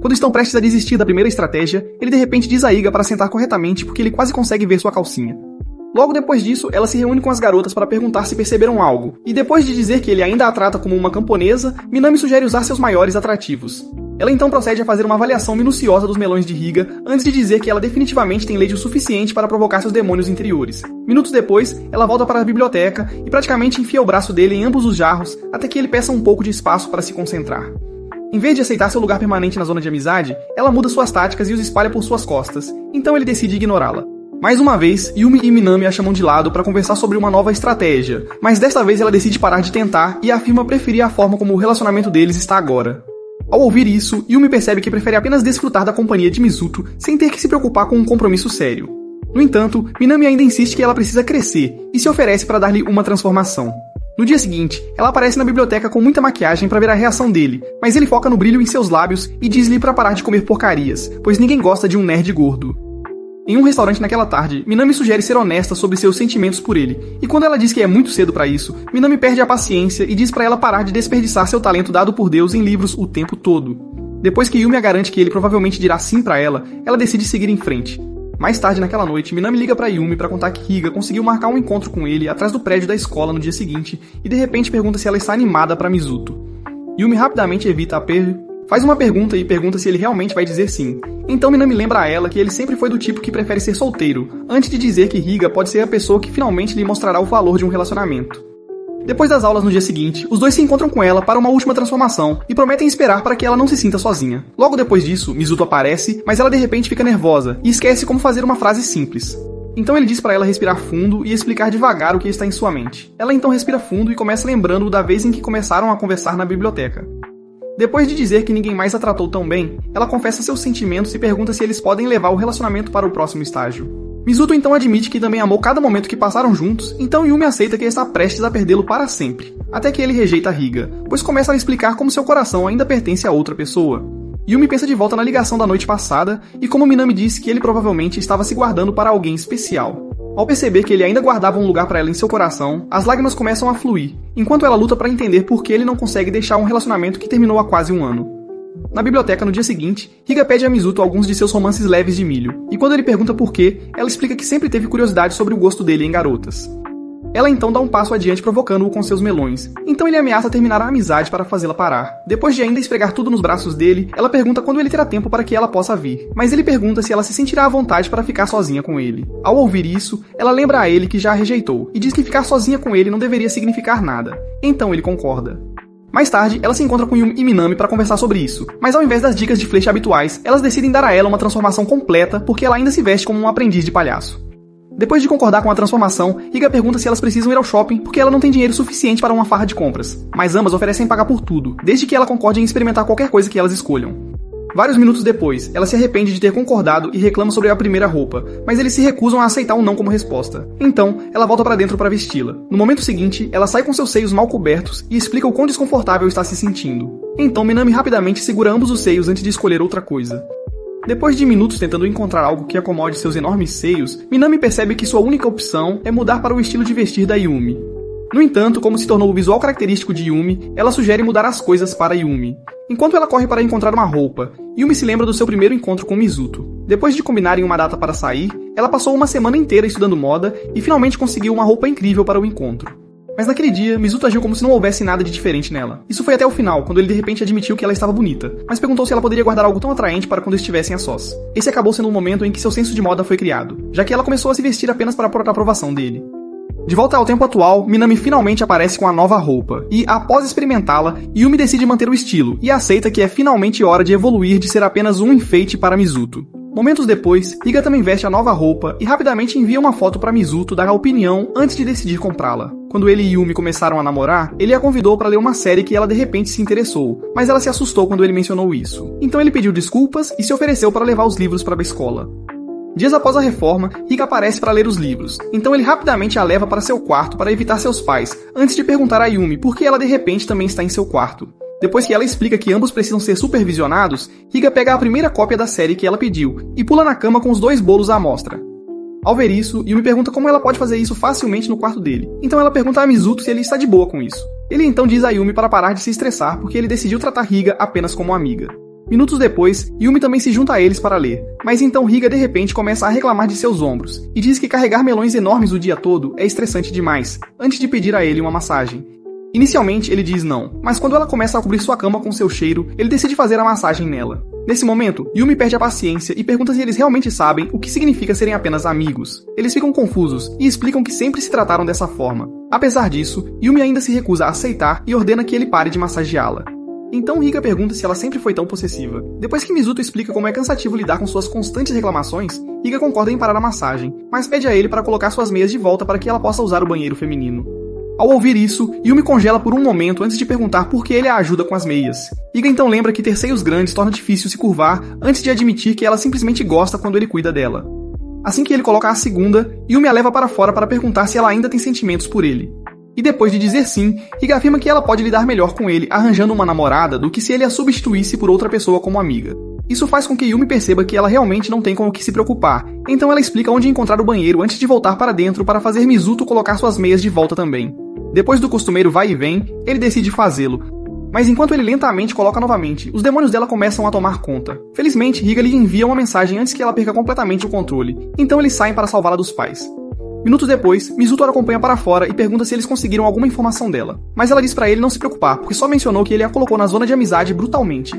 Quando estão prestes a desistir da primeira estratégia, ele de repente diz a Higa para sentar corretamente porque ele quase consegue ver sua calcinha. Logo depois disso, ela se reúne com as garotas para perguntar se perceberam algo, e depois de dizer que ele ainda a trata como uma camponesa, Minami sugere usar seus maiores atrativos. Ela então procede a fazer uma avaliação minuciosa dos melões de Higa, antes de dizer que ela definitivamente tem leite o suficiente para provocar seus demônios interiores. Minutos depois, ela volta para a biblioteca e praticamente enfia o braço dele em ambos os jarros, até que ele peça um pouco de espaço para se concentrar. Em vez de aceitar seu lugar permanente na zona de amizade, ela muda suas táticas e os espalha por suas costas, então ele decide ignorá-la. Mais uma vez, Yumi e Minami a chamam de lado para conversar sobre uma nova estratégia, mas desta vez ela decide parar de tentar e afirma preferir a forma como o relacionamento deles está agora. Ao ouvir isso, Yumi percebe que prefere apenas desfrutar da companhia de Mizuto sem ter que se preocupar com um compromisso sério. No entanto, Minami ainda insiste que ela precisa crescer e se oferece para dar-lhe uma transformação. No dia seguinte, ela aparece na biblioteca com muita maquiagem para ver a reação dele, mas ele foca no brilho em seus lábios e diz-lhe para parar de comer porcarias, pois ninguém gosta de um nerd gordo. Em um restaurante naquela tarde, Minami sugere ser honesta sobre seus sentimentos por ele, e quando ela diz que é muito cedo para isso, Minami perde a paciência e diz para ela parar de desperdiçar seu talento dado por Deus em livros o tempo todo. Depois que Yumi a garante que ele provavelmente dirá sim para ela decide seguir em frente. Mais tarde naquela noite, Minami liga para Yumi para contar que Higa conseguiu marcar um encontro com ele atrás do prédio da escola no dia seguinte e de repente pergunta se ela está animada para Mizuto. Yumi rapidamente evita faz uma pergunta e pergunta se ele realmente vai dizer sim. Então Minami lembra a ela que ele sempre foi do tipo que prefere ser solteiro, antes de dizer que Higa pode ser a pessoa que finalmente lhe mostrará o valor de um relacionamento. Depois das aulas no dia seguinte, os dois se encontram com ela para uma última transformação e prometem esperar para que ela não se sinta sozinha. Logo depois disso, Mizuto aparece, mas ela de repente fica nervosa e esquece como fazer uma frase simples. Então ele diz para ela respirar fundo e explicar devagar o que está em sua mente. Ela então respira fundo e começa lembrando da vez em que começaram a conversar na biblioteca. Depois de dizer que ninguém mais a tratou tão bem, ela confessa seus sentimentos e pergunta se eles podem levar o relacionamento para o próximo estágio. Mizuto então admite que também amou cada momento que passaram juntos, então Yumi aceita que está prestes a perdê-lo para sempre, até que ele rejeita Riga, pois começa a explicar como seu coração ainda pertence a outra pessoa. Yumi pensa de volta na ligação da noite passada e como Minami disse que ele provavelmente estava se guardando para alguém especial. Ao perceber que ele ainda guardava um lugar para ela em seu coração, as lágrimas começam a fluir, enquanto ela luta para entender por que ele não consegue deixar um relacionamento que terminou há quase um ano. Na biblioteca, no dia seguinte, Riga pede a Mizuto alguns de seus romances leves de milho, e quando ele pergunta por quê, ela explica que sempre teve curiosidade sobre o gosto dele em garotas. Ela então dá um passo adiante provocando-o com seus melões, então ele ameaça terminar a amizade para fazê-la parar. Depois de ainda esfregar tudo nos braços dele, ela pergunta quando ele terá tempo para que ela possa vir, mas ele pergunta se ela se sentirá à vontade para ficar sozinha com ele. Ao ouvir isso, ela lembra a ele que já a rejeitou, e diz que ficar sozinha com ele não deveria significar nada. Então ele concorda. Mais tarde, ela se encontra com Yumi e Minami para conversar sobre isso, mas ao invés das dicas de flecha habituais, elas decidem dar a ela uma transformação completa porque ela ainda se veste como um aprendiz de palhaço. Depois de concordar com a transformação, Riga pergunta se elas precisam ir ao shopping porque ela não tem dinheiro suficiente para uma farra de compras, mas ambas oferecem pagar por tudo, desde que ela concorde em experimentar qualquer coisa que elas escolham. Vários minutos depois, ela se arrepende de ter concordado e reclama sobre a primeira roupa, mas eles se recusam a aceitar um não como resposta. Então, ela volta para dentro para vesti-la. No momento seguinte, ela sai com seus seios mal cobertos e explica o quão desconfortável está se sentindo. Então, Minami rapidamente segura ambos os seios antes de escolher outra coisa. Depois de minutos tentando encontrar algo que acomode seus enormes seios, Minami percebe que sua única opção é mudar para o estilo de vestir da Yumi. No entanto, como se tornou o visual característico de Yumi, ela sugere mudar as coisas para Yumi. Enquanto ela corre para encontrar uma roupa, Yumi se lembra do seu primeiro encontro com Mizuto. Depois de combinarem uma data para sair, ela passou uma semana inteira estudando moda e finalmente conseguiu uma roupa incrível para o encontro. Mas naquele dia, Mizuto agiu como se não houvesse nada de diferente nela. Isso foi até o final, quando ele de repente admitiu que ela estava bonita, mas perguntou se ela poderia guardar algo tão atraente para quando estivessem a sós. Esse acabou sendo um momento em que seu senso de moda foi criado, já que ela começou a se vestir apenas para a aprovação dele. De volta ao tempo atual, Minami finalmente aparece com a nova roupa, e após experimentá-la, Yumi decide manter o estilo, e aceita que é finalmente hora de evoluir de ser apenas um enfeite para Mizuto. Momentos depois, Riga também veste a nova roupa e rapidamente envia uma foto para Mizuto dar a opinião antes de decidir comprá-la. Quando ele e Yumi começaram a namorar, ele a convidou para ler uma série que ela de repente se interessou, mas ela se assustou quando ele mencionou isso. Então ele pediu desculpas e se ofereceu para levar os livros para a escola. Dias após a reforma, Riga aparece para ler os livros, então ele rapidamente a leva para seu quarto para evitar seus pais, antes de perguntar a Yumi por que ela de repente também está em seu quarto. Depois que ela explica que ambos precisam ser supervisionados, Riga pega a primeira cópia da série que ela pediu e pula na cama com os 2 bolos à amostra. Ao ver isso, Yumi pergunta como ela pode fazer isso facilmente no quarto dele, então ela pergunta a Mizuto se ele está de boa com isso. Ele então diz a Yumi para parar de se estressar porque ele decidiu tratar Riga apenas como amiga. Minutos depois, Yumi também se junta a eles para ler, mas então Riga de repente começa a reclamar de seus ombros, e diz que carregar melões enormes o dia todo é estressante demais, antes de pedir a ele uma massagem. Inicialmente ele diz não, mas quando ela começa a cobrir sua cama com seu cheiro, ele decide fazer a massagem nela. Nesse momento, Yumi perde a paciência e pergunta se eles realmente sabem o que significa serem apenas amigos. Eles ficam confusos e explicam que sempre se trataram dessa forma. Apesar disso, Yumi ainda se recusa a aceitar e ordena que ele pare de massageá-la. Então Riga pergunta se ela sempre foi tão possessiva. Depois que Mizuto explica como é cansativo lidar com suas constantes reclamações, Riga concorda em parar a massagem, mas pede a ele para colocar suas meias de volta para que ela possa usar o banheiro feminino. Ao ouvir isso, Yumi congela por um momento antes de perguntar por que ele a ajuda com as meias. Riga então lembra que ter seios grandes torna difícil se curvar antes de admitir que ela simplesmente gosta quando ele cuida dela. Assim que ele coloca a segunda, Yumi a leva para fora para perguntar se ela ainda tem sentimentos por ele. E depois de dizer sim, Riga afirma que ela pode lidar melhor com ele arranjando uma namorada do que se ele a substituísse por outra pessoa como amiga. Isso faz com que Yumi perceba que ela realmente não tem com o que se preocupar, então ela explica onde encontrar o banheiro antes de voltar para dentro para fazer Mizuto colocar suas meias de volta também. Depois do costumeiro vai e vem, ele decide fazê-lo, mas enquanto ele lentamente coloca novamente, os demônios dela começam a tomar conta. Felizmente, Riga lhe envia uma mensagem antes que ela perca completamente o controle, então eles saem para salvá-la dos pais. Minutos depois, Mizuto a acompanha para fora e pergunta se eles conseguiram alguma informação dela. Mas ela diz pra ele não se preocupar, porque só mencionou que ele a colocou na zona de amizade brutalmente.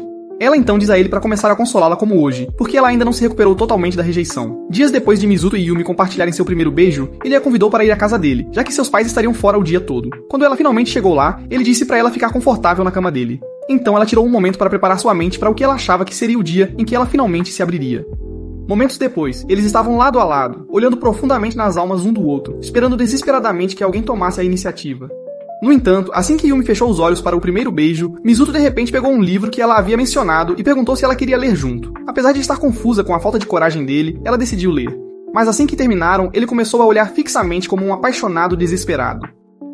Ela então diz a ele para começar a consolá-la como hoje, porque ela ainda não se recuperou totalmente da rejeição. Dias depois de Mizuto e Yumi compartilharem seu primeiro beijo, ele a convidou para ir à casa dele, já que seus pais estariam fora o dia todo. Quando ela finalmente chegou lá, ele disse para ela ficar confortável na cama dele. Então ela tirou um momento para preparar sua mente para o que ela achava que seria o dia em que ela finalmente se abriria. Momentos depois, eles estavam lado a lado, olhando profundamente nas almas um do outro, esperando desesperadamente que alguém tomasse a iniciativa. No entanto, assim que Yumi fechou os olhos para o primeiro beijo, Mizuto de repente pegou um livro que ela havia mencionado e perguntou se ela queria ler junto. Apesar de estar confusa com a falta de coragem dele, ela decidiu ler. Mas assim que terminaram, ele começou a olhar fixamente como um apaixonado desesperado.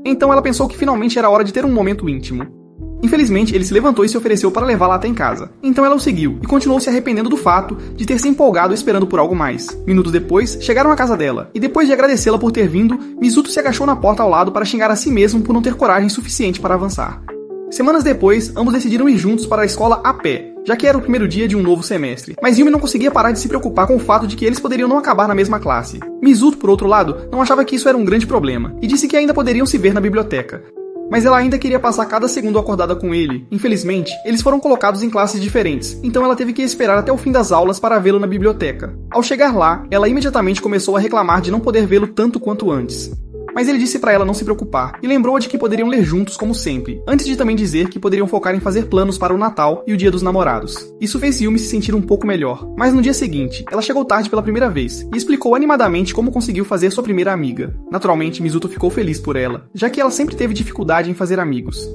Então ela pensou que finalmente era hora de ter um momento íntimo. Infelizmente, ele se levantou e se ofereceu para levá-la até em casa. Então ela o seguiu e continuou se arrependendo do fato de ter se empolgado esperando por algo mais. Minutos depois, chegaram à casa dela, e depois de agradecê-la por ter vindo, Mizuto se agachou na porta ao lado para xingar a si mesmo por não ter coragem suficiente para avançar. Semanas depois, ambos decidiram ir juntos para a escola a pé, já que era o primeiro dia de um novo semestre. Mas Yumi não conseguia parar de se preocupar com o fato de que eles poderiam não acabar na mesma classe. Mizuto, por outro lado, não achava que isso era um grande problema, e disse que ainda poderiam se ver na biblioteca. Mas ela ainda queria passar cada segundo acordada com ele. Infelizmente, eles foram colocados em classes diferentes, então ela teve que esperar até o fim das aulas para vê-lo na biblioteca. Ao chegar lá, ela imediatamente começou a reclamar de não poder vê-lo tanto quanto antes. Mas ele disse para ela não se preocupar, e lembrou-a de que poderiam ler juntos como sempre, antes de também dizer que poderiam focar em fazer planos para o Natal e o Dia dos Namorados. Isso fez Yumi se sentir um pouco melhor, mas no dia seguinte, ela chegou tarde pela primeira vez, e explicou animadamente como conseguiu fazer sua primeira amiga. Naturalmente, Mizuto ficou feliz por ela, já que ela sempre teve dificuldade em fazer amigos.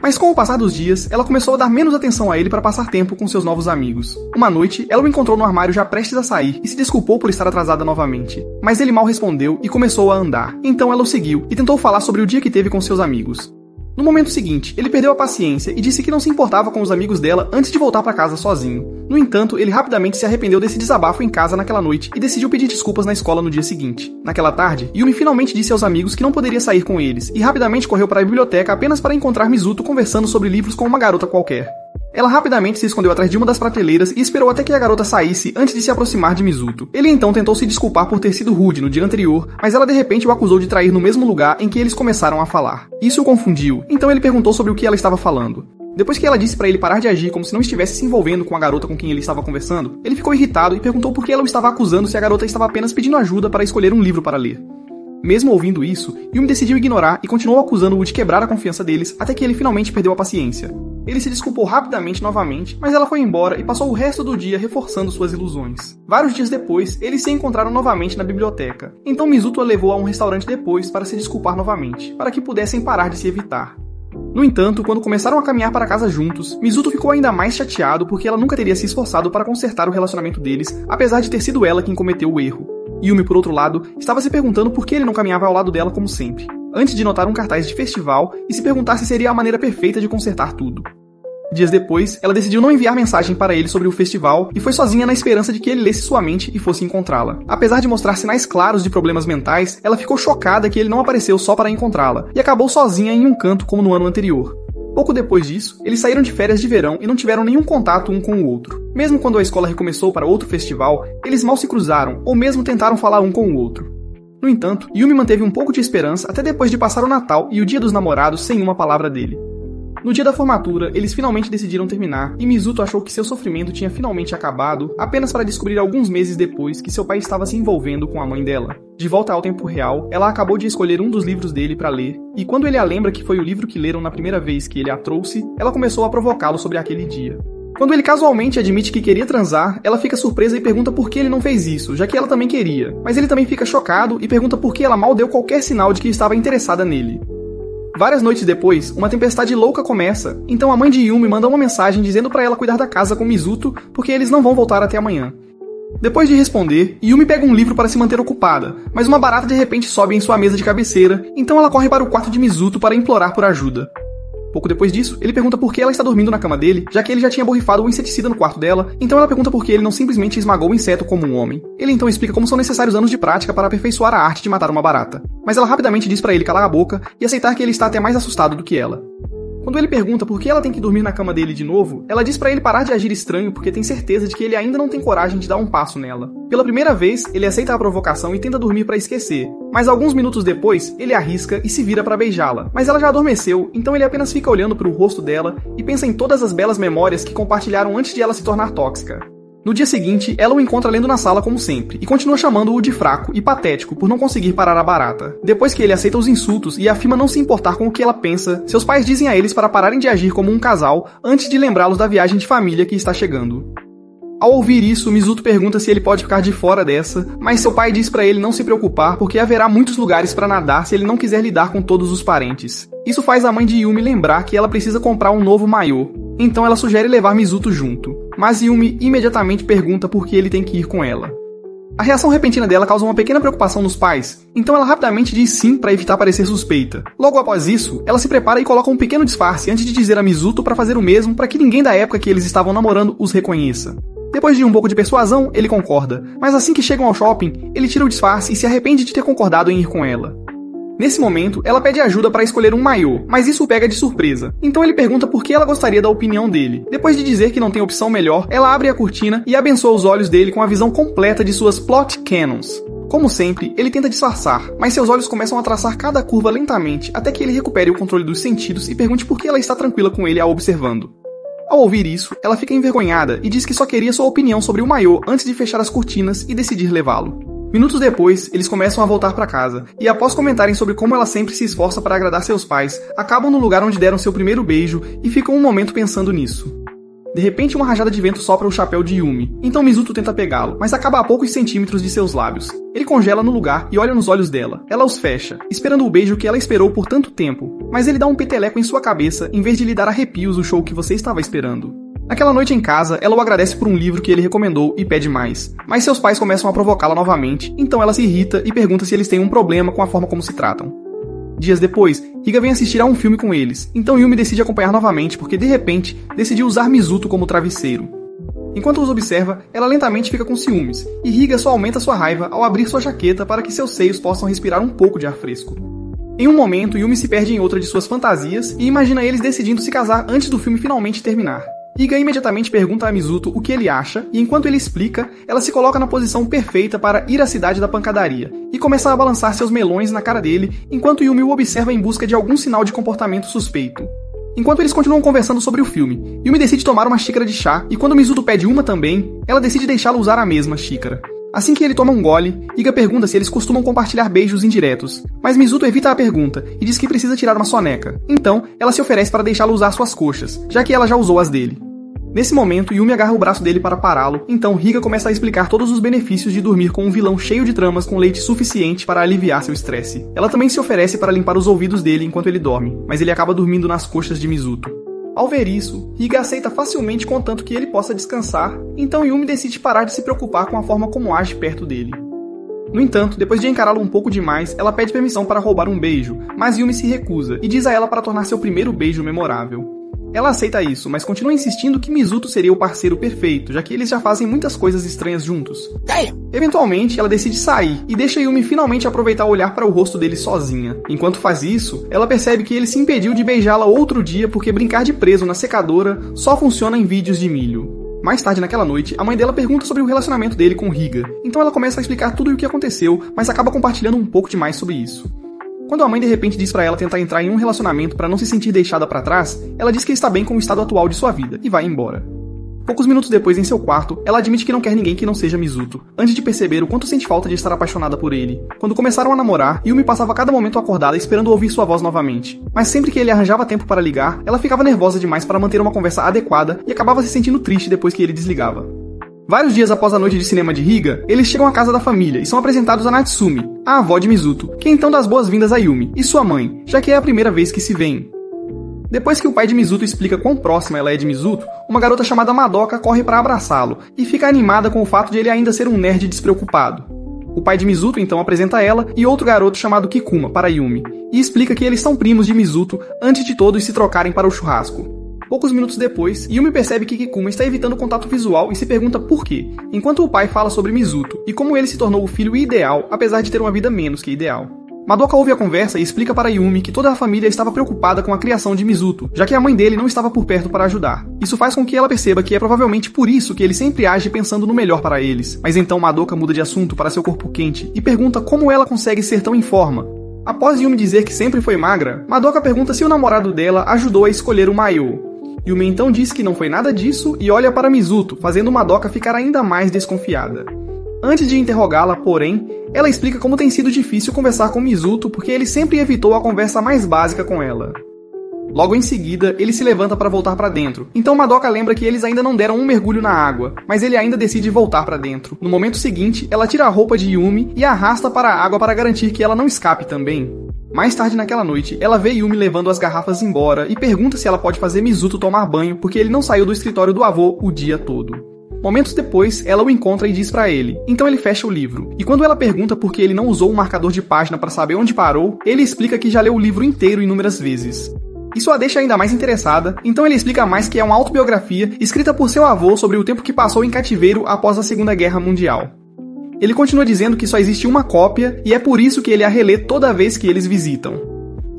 Mas com o passar dos dias, ela começou a dar menos atenção a ele para passar tempo com seus novos amigos. Uma noite, ela o encontrou no armário já prestes a sair e se desculpou por estar atrasada novamente. Mas ele mal respondeu e começou a andar. Então ela o seguiu e tentou falar sobre o dia que teve com seus amigos. No momento seguinte, ele perdeu a paciência e disse que não se importava com os amigos dela antes de voltar para casa sozinho. No entanto, ele rapidamente se arrependeu desse desabafo em casa naquela noite e decidiu pedir desculpas na escola no dia seguinte. Naquela tarde, Yumi finalmente disse aos amigos que não poderia sair com eles e rapidamente correu para a biblioteca apenas para encontrar Mizuto conversando sobre livros com uma garota qualquer. Ela rapidamente se escondeu atrás de uma das prateleiras e esperou até que a garota saísse antes de se aproximar de Mizuto. Ele então tentou se desculpar por ter sido rude no dia anterior, mas ela de repente o acusou de trair no mesmo lugar em que eles começaram a falar. Isso o confundiu, então ele perguntou sobre o que ela estava falando. Depois que ela disse para ele parar de agir como se não estivesse se envolvendo com a garota com quem ele estava conversando, ele ficou irritado e perguntou por que ela o estava acusando se a garota estava apenas pedindo ajuda para escolher um livro para ler. Mesmo ouvindo isso, Yumi decidiu ignorar e continuou acusando-o de quebrar a confiança deles até que ele finalmente perdeu a paciência. Ele se desculpou rapidamente novamente, mas ela foi embora e passou o resto do dia reforçando suas ilusões. Vários dias depois, eles se encontraram novamente na biblioteca. Então Mizuto a levou a um restaurante depois para se desculpar novamente, para que pudessem parar de se evitar. No entanto, quando começaram a caminhar para casa juntos, Mizuto ficou ainda mais chateado porque ela nunca teria se esforçado para consertar o relacionamento deles, apesar de ter sido ela quem cometeu o erro. Yumi, por outro lado, estava se perguntando por que ele não caminhava ao lado dela como sempre, antes de notar um cartaz de festival e se perguntar se seria a maneira perfeita de consertar tudo. Dias depois, ela decidiu não enviar mensagem para ele sobre o festival e foi sozinha na esperança de que ele lesse sua mente e fosse encontrá-la. Apesar de mostrar sinais claros de problemas mentais, ela ficou chocada que ele não apareceu só para encontrá-la e acabou sozinha em um canto como no ano anterior. Pouco depois disso, eles saíram de férias de verão e não tiveram nenhum contato um com o outro. Mesmo quando a escola recomeçou para outro festival, eles mal se cruzaram ou mesmo tentaram falar um com o outro. No entanto, Yumi manteve um pouco de esperança até depois de passar o Natal e o Dia dos Namorados sem uma palavra dele. No dia da formatura, eles finalmente decidiram terminar e Mizuto achou que seu sofrimento tinha finalmente acabado apenas para descobrir alguns meses depois que seu pai estava se envolvendo com a mãe dela. De volta ao tempo real, ela acabou de escolher um dos livros dele para ler e quando ele a lembra que foi o livro que leram na primeira vez que ele a trouxe, ela começou a provocá-lo sobre aquele dia. Quando ele casualmente admite que queria transar, ela fica surpresa e pergunta por que ele não fez isso, já que ela também queria. Mas ele também fica chocado e pergunta por que ela mal deu qualquer sinal de que estava interessada nele. Várias noites depois, uma tempestade louca começa, então a mãe de Yumi manda uma mensagem dizendo para ela cuidar da casa com Mizuto, porque eles não vão voltar até amanhã. Depois de responder, Yumi pega um livro para se manter ocupada, mas uma barata de repente sobe em sua mesa de cabeceira, então ela corre para o quarto de Mizuto para implorar por ajuda. Pouco depois disso, ele pergunta por que ela está dormindo na cama dele, já que ele já tinha borrifado o inseticida no quarto dela, então ela pergunta por que ele não simplesmente esmagou o inseto como um homem. Ele então explica como são necessários anos de prática para aperfeiçoar a arte de matar uma barata. Mas ela rapidamente diz para ele calar a boca e aceitar que ele está até mais assustado do que ela. Quando ele pergunta por que ela tem que dormir na cama dele de novo, ela diz pra ele parar de agir estranho porque tem certeza de que ele ainda não tem coragem de dar um passo nela. Pela primeira vez, ele aceita a provocação e tenta dormir pra esquecer, mas alguns minutos depois, ele arrisca e se vira pra beijá-la. Mas ela já adormeceu, então ele apenas fica olhando pro rosto dela e pensa em todas as belas memórias que compartilharam antes de ela se tornar tóxica. No dia seguinte, ela o encontra lendo na sala como sempre, e continua chamando-o de fraco e patético por não conseguir parar a barata. Depois que ele aceita os insultos e afirma não se importar com o que ela pensa, seus pais dizem a eles para pararem de agir como um casal antes de lembrá-los da viagem de família que está chegando. Ao ouvir isso, Mizuto pergunta se ele pode ficar de fora dessa, mas seu pai diz pra ele não se preocupar porque haverá muitos lugares para nadar se ele não quiser lidar com todos os parentes. Isso faz a mãe de Yumi lembrar que ela precisa comprar um novo maiô, então ela sugere levar Mizuto junto, mas Yumi imediatamente pergunta por que ele tem que ir com ela. A reação repentina dela causa uma pequena preocupação nos pais, então ela rapidamente diz sim para evitar parecer suspeita. Logo após isso, ela se prepara e coloca um pequeno disfarce antes de dizer a Mizuto para fazer o mesmo para que ninguém da época que eles estavam namorando os reconheça. Depois de um pouco de persuasão, ele concorda, mas assim que chegam ao shopping, ele tira o disfarce e se arrepende de ter concordado em ir com ela. Nesse momento, ela pede ajuda para escolher um maiô, mas isso o pega de surpresa. Então ele pergunta por que ela gostaria da opinião dele. Depois de dizer que não tem opção melhor, ela abre a cortina e abençoa os olhos dele com a visão completa de suas plot cannons. Como sempre, ele tenta disfarçar, mas seus olhos começam a traçar cada curva lentamente até que ele recupere o controle dos sentidos e pergunte por que ela está tranquila com ele a observando. Ao ouvir isso, ela fica envergonhada e diz que só queria sua opinião sobre o maiô antes de fechar as cortinas e decidir levá-lo. Minutos depois, eles começam a voltar para casa, e após comentarem sobre como ela sempre se esforça para agradar seus pais, acabam no lugar onde deram seu primeiro beijo e ficam um momento pensando nisso. De repente, uma rajada de vento sopra o chapéu de Yumi, então Mizuto tenta pegá-lo, mas acaba a poucos centímetros de seus lábios. Ele congela no lugar e olha nos olhos dela. Ela os fecha, esperando o beijo que ela esperou por tanto tempo, mas ele dá um peteleco em sua cabeça em vez de lhe dar arrepios o show que você estava esperando. Naquela noite em casa, ela o agradece por um livro que ele recomendou e pede mais, mas seus pais começam a provocá-la novamente, então ela se irrita e pergunta se eles têm um problema com a forma como se tratam. Dias depois, Higa vem assistir a um filme com eles, então Yumi decide acompanhar novamente porque de repente decidiu usar Mizuto como travesseiro. Enquanto os observa, ela lentamente fica com ciúmes, e Higa só aumenta sua raiva ao abrir sua jaqueta para que seus seios possam respirar um pouco de ar fresco. Em um momento, Yumi se perde em outra de suas fantasias e imagina eles decidindo se casar antes do filme finalmente terminar. Higa imediatamente pergunta a Mizuto o que ele acha, e enquanto ele explica, ela se coloca na posição perfeita para ir à cidade da pancadaria, e começa a balançar seus melões na cara dele, enquanto Yumi o observa em busca de algum sinal de comportamento suspeito. Enquanto eles continuam conversando sobre o filme, Yumi decide tomar uma xícara de chá, e quando Mizuto pede uma também, ela decide deixá-lo usar a mesma xícara. Assim que ele toma um gole, Higa pergunta se eles costumam compartilhar beijos indiretos, mas Mizuto evita a pergunta e diz que precisa tirar uma soneca. Então, ela se oferece para deixá-lo usar suas coxas, já que ela já usou as dele. Nesse momento, Yumi agarra o braço dele para pará-lo, então Higa começa a explicar todos os benefícios de dormir com um vilão cheio de tramas com leite suficiente para aliviar seu estresse. Ela também se oferece para limpar os ouvidos dele enquanto ele dorme, mas ele acaba dormindo nas coxas de Mizuto. Ao ver isso, Higa aceita facilmente contanto que ele possa descansar, então Yumi decide parar de se preocupar com a forma como age perto dele. No entanto, depois de encará-lo um pouco demais, ela pede permissão para roubar um beijo, mas Yumi se recusa e diz a ela para tornar seu primeiro beijo memorável. Ela aceita isso, mas continua insistindo que Mizuto seria o parceiro perfeito, já que eles já fazem muitas coisas estranhas juntos. Eventualmente, ela decide sair e deixa Yumi finalmente aproveitar olhar para o rosto dele sozinha. Enquanto faz isso, ela percebe que ele se impediu de beijá-la outro dia porque brincar de preso na secadora só funciona em vídeos de milho. Mais tarde naquela noite, a mãe dela pergunta sobre o relacionamento dele com Higa, então ela começa a explicar tudo o que aconteceu, mas acaba compartilhando um pouco demais sobre isso. Quando a mãe de repente diz pra ela tentar entrar em um relacionamento pra não se sentir deixada pra trás, ela diz que está bem com o estado atual de sua vida e vai embora. Poucos minutos depois, em seu quarto, ela admite que não quer ninguém que não seja Mizuto, antes de perceber o quanto sente falta de estar apaixonada por ele. Quando começaram a namorar, Yumi passava cada momento acordada esperando ouvir sua voz novamente. Mas sempre que ele arranjava tempo para ligar, ela ficava nervosa demais para manter uma conversa adequada e acabava se sentindo triste depois que ele desligava. Vários dias após a noite de cinema de Higa, eles chegam à casa da família e são apresentados a Natsumi, a avó de Mizuto, que então dá as boas-vindas a Yumi e sua mãe, já que é a primeira vez que se veem. Depois que o pai de Mizuto explica quão próxima ela é de Mizuto, uma garota chamada Madoka corre para abraçá-lo e fica animada com o fato de ele ainda ser um nerd despreocupado. O pai de Mizuto então apresenta ela e outro garoto chamado Kikuma para Yumi, e explica que eles são primos de Mizuto antes de todos se trocarem para o churrasco. Poucos minutos depois, Yumi percebe que Kikuma está evitando contato visual e se pergunta por quê, enquanto o pai fala sobre Mizuto e como ele se tornou o filho ideal, apesar de ter uma vida menos que ideal. Madoka ouve a conversa e explica para Yumi que toda a família estava preocupada com a criação de Mizuto, já que a mãe dele não estava por perto para ajudar. Isso faz com que ela perceba que é provavelmente por isso que ele sempre age pensando no melhor para eles. Mas então Madoka muda de assunto para seu corpo quente e pergunta como ela consegue ser tão em forma. Após Yumi dizer que sempre foi magra, Madoka pergunta se o namorado dela ajudou a escolher o maiô. Yumi então diz que não foi nada disso e olha para Mizuto, fazendo Madoka ficar ainda mais desconfiada. Antes de interrogá-la, porém, ela explica como tem sido difícil conversar com Mizuto porque ele sempre evitou a conversa mais básica com ela. Logo em seguida, ele se levanta para voltar para dentro, então Madoka lembra que eles ainda não deram um mergulho na água, mas ele ainda decide voltar para dentro. No momento seguinte, ela tira a roupa de Yumi e a arrasta para a água para garantir que ela não escape também. Mais tarde naquela noite, ela vê Yumi levando as garrafas embora e pergunta se ela pode fazer Mizuto tomar banho porque ele não saiu do escritório do avô o dia todo. Momentos depois, ela o encontra e diz pra ele. Então ele fecha o livro. E quando ela pergunta por que ele não usou um marcador de página para saber onde parou, ele explica que já leu o livro inteiro inúmeras vezes. Isso a deixa ainda mais interessada, então ele explica mais que é uma autobiografia escrita por seu avô sobre o tempo que passou em cativeiro após a Segunda Guerra Mundial. Ele continua dizendo que só existe uma cópia e é por isso que ele a relê toda vez que eles visitam.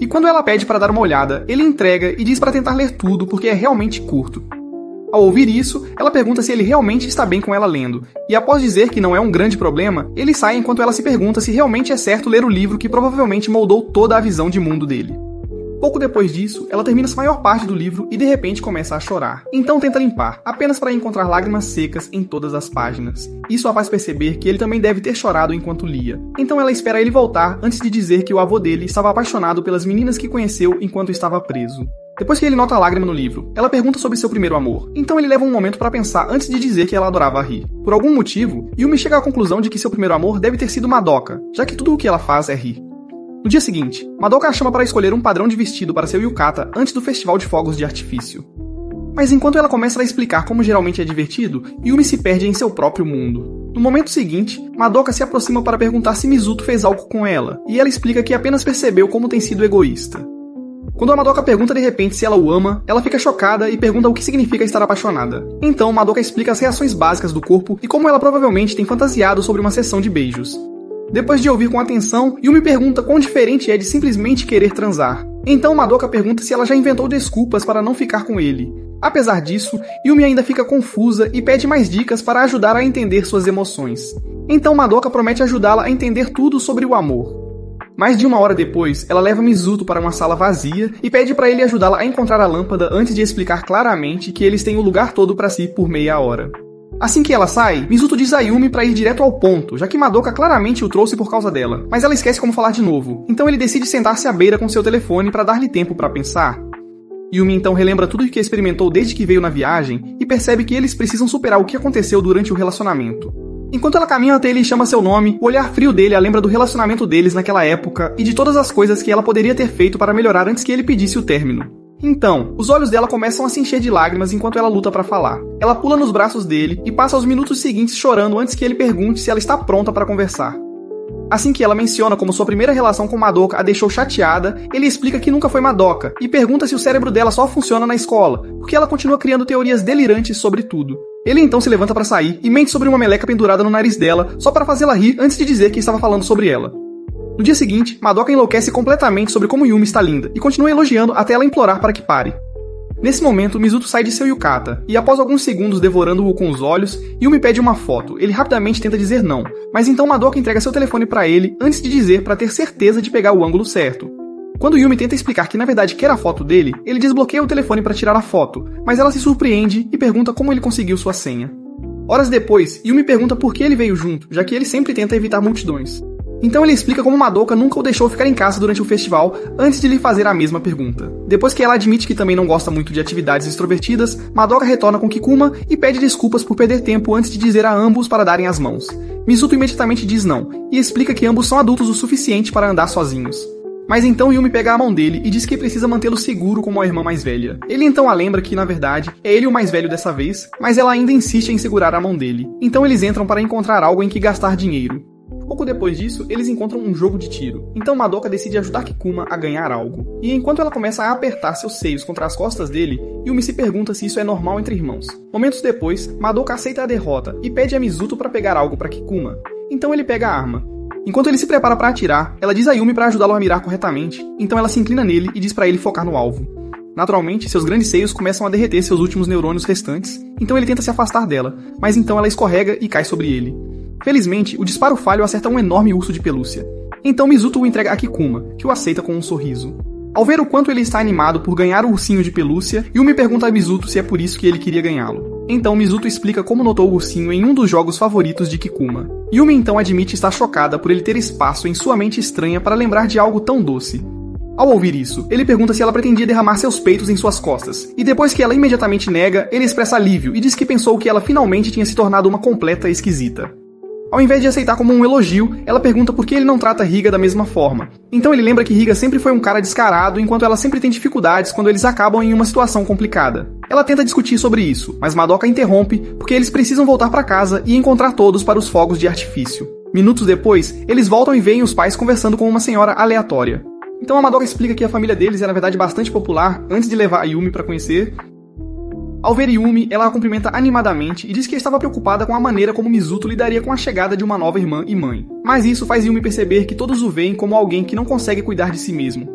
E quando ela pede para dar uma olhada, ele entrega e diz para tentar ler tudo porque é realmente curto. Ao ouvir isso, ela pergunta se ele realmente está bem com ela lendo, e após dizer que não é um grande problema, ele sai enquanto ela se pergunta se realmente é certo ler o livro que provavelmente moldou toda a visão de mundo dele. Pouco depois disso, ela termina a maior parte do livro e de repente começa a chorar. Então tenta limpar, apenas para encontrar lágrimas secas em todas as páginas. Isso a faz perceber que ele também deve ter chorado enquanto lia. Então ela espera ele voltar antes de dizer que o avô dele estava apaixonado pelas meninas que conheceu enquanto estava preso. Depois que ele nota a lágrima no livro, ela pergunta sobre seu primeiro amor. Então ele leva um momento para pensar antes de dizer que ela adorava rir. Por algum motivo, Yumi chega à conclusão de que seu primeiro amor deve ter sido Madoka, já que tudo o que ela faz é rir. No dia seguinte, Madoka a chama para escolher um padrão de vestido para seu yukata antes do festival de fogos de artifício. Mas enquanto ela começa a explicar como geralmente é divertido, Yumi se perde em seu próprio mundo. No momento seguinte, Madoka se aproxima para perguntar se Mizuto fez algo com ela, e ela explica que apenas percebeu como tem sido egoísta. Quando a Madoka pergunta de repente se ela o ama, ela fica chocada e pergunta o que significa estar apaixonada. Então, Madoka explica as reações básicas do corpo e como ela provavelmente tem fantasiado sobre uma sessão de beijos. Depois de ouvir com atenção, Yumi pergunta quão diferente é de simplesmente querer transar. Então Madoka pergunta se ela já inventou desculpas para não ficar com ele. Apesar disso, Yumi ainda fica confusa e pede mais dicas para ajudar a entender suas emoções. Então Madoka promete ajudá-la a entender tudo sobre o amor. Mais de uma hora depois, ela leva Mizuto para uma sala vazia e pede para ele ajudá-la a encontrar a lâmpada antes de explicar claramente que eles têm o lugar todo para si por meia hora. Assim que ela sai, Mizuto diz a Yumi para ir direto ao ponto, já que Madoka claramente o trouxe por causa dela, mas ela esquece como falar de novo, então ele decide sentar-se à beira com seu telefone para dar-lhe tempo para pensar. Yumi então relembra tudo o que experimentou desde que veio na viagem e percebe que eles precisam superar o que aconteceu durante o relacionamento. Enquanto ela caminha até ele e chama seu nome, o olhar frio dele a lembra do relacionamento deles naquela época e de todas as coisas que ela poderia ter feito para melhorar antes que ele pedisse o término. Então, os olhos dela começam a se encher de lágrimas enquanto ela luta para falar. Ela pula nos braços dele e passa os minutos seguintes chorando antes que ele pergunte se ela está pronta para conversar. Assim que ela menciona como sua primeira relação com Madoka a deixou chateada, ele explica que nunca foi Madoka e pergunta se o cérebro dela só funciona na escola, porque ela continua criando teorias delirantes sobre tudo. Ele então se levanta para sair e mente sobre uma meleca pendurada no nariz dela só para fazê-la rir antes de dizer que estava falando sobre ela. No dia seguinte, Madoka enlouquece completamente sobre como Yumi está linda e continua elogiando até ela implorar para que pare. Nesse momento, Mizuto sai de seu yukata, e após alguns segundos devorando-o com os olhos, Yumi pede uma foto. Ele rapidamente tenta dizer não, mas então Madoka entrega seu telefone para ele antes de dizer para ter certeza de pegar o ângulo certo. Quando Yumi tenta explicar que na verdade quer a foto dele, ele desbloqueia o telefone para tirar a foto, mas ela se surpreende e pergunta como ele conseguiu sua senha. Horas depois, Yumi pergunta por que ele veio junto, já que ele sempre tenta evitar multidões. Então ele explica como Madoka nunca o deixou ficar em casa durante o festival antes de lhe fazer a mesma pergunta. Depois que ela admite que também não gosta muito de atividades extrovertidas, Madoka retorna com Kikuma e pede desculpas por perder tempo antes de dizer a ambos para darem as mãos. Mizuto imediatamente diz não, e explica que ambos são adultos o suficiente para andar sozinhos. Mas então Yumi pega a mão dele e diz que precisa mantê-lo seguro como a irmã mais velha. Ele então a lembra que, na verdade, é ele o mais velho dessa vez, mas ela ainda insiste em segurar a mão dele. Então eles entram para encontrar algo em que gastar dinheiro. Pouco depois disso, eles encontram um jogo de tiro. Então Madoka decide ajudar Kikuma a ganhar algo. E enquanto ela começa a apertar seus seios contra as costas dele, Yumi se pergunta se isso é normal entre irmãos. Momentos depois, Madoka aceita a derrota e pede a Mizuto para pegar algo para Kikuma. Então ele pega a arma. Enquanto ele se prepara para atirar, ela diz a Yumi para ajudá-lo a mirar corretamente, então ela se inclina nele e diz para ele focar no alvo. Naturalmente, seus grandes seios começam a derreter seus últimos neurônios restantes, então ele tenta se afastar dela, mas então ela escorrega e cai sobre ele. Felizmente, o disparo falho acerta um enorme urso de pelúcia. Então Mizuto o entrega a Kikuma, que o aceita com um sorriso. Ao ver o quanto ele está animado por ganhar o ursinho de pelúcia, Yumi pergunta a Mizuto se é por isso que ele queria ganhá-lo. Então Mizuto explica como notou o ursinho em um dos jogos favoritos de Kikuma. Yumi então admite estar chocada por ele ter espaço em sua mente estranha para lembrar de algo tão doce. Ao ouvir isso, ele pergunta se ela pretendia derramar seus peitos em suas costas, e depois que ela imediatamente nega, ele expressa alívio e diz que pensou que ela finalmente tinha se tornado uma completa esquisita. Ao invés de aceitar como um elogio, ela pergunta por que ele não trata Higa da mesma forma. Então ele lembra que Higa sempre foi um cara descarado, enquanto ela sempre tem dificuldades quando eles acabam em uma situação complicada. Ela tenta discutir sobre isso, mas Madoka interrompe porque eles precisam voltar para casa e encontrar todos para os fogos de artifício. Minutos depois, eles voltam e veem os pais conversando com uma senhora aleatória. Então a Madoka explica que a família deles era na verdade bastante popular antes de levar a Yumi para conhecer. Ao ver Yumi, ela a cumprimenta animadamente e diz que estava preocupada com a maneira como Mizuto lidaria com a chegada de uma nova irmã e mãe. Mas isso faz Yumi perceber que todos o veem como alguém que não consegue cuidar de si mesmo.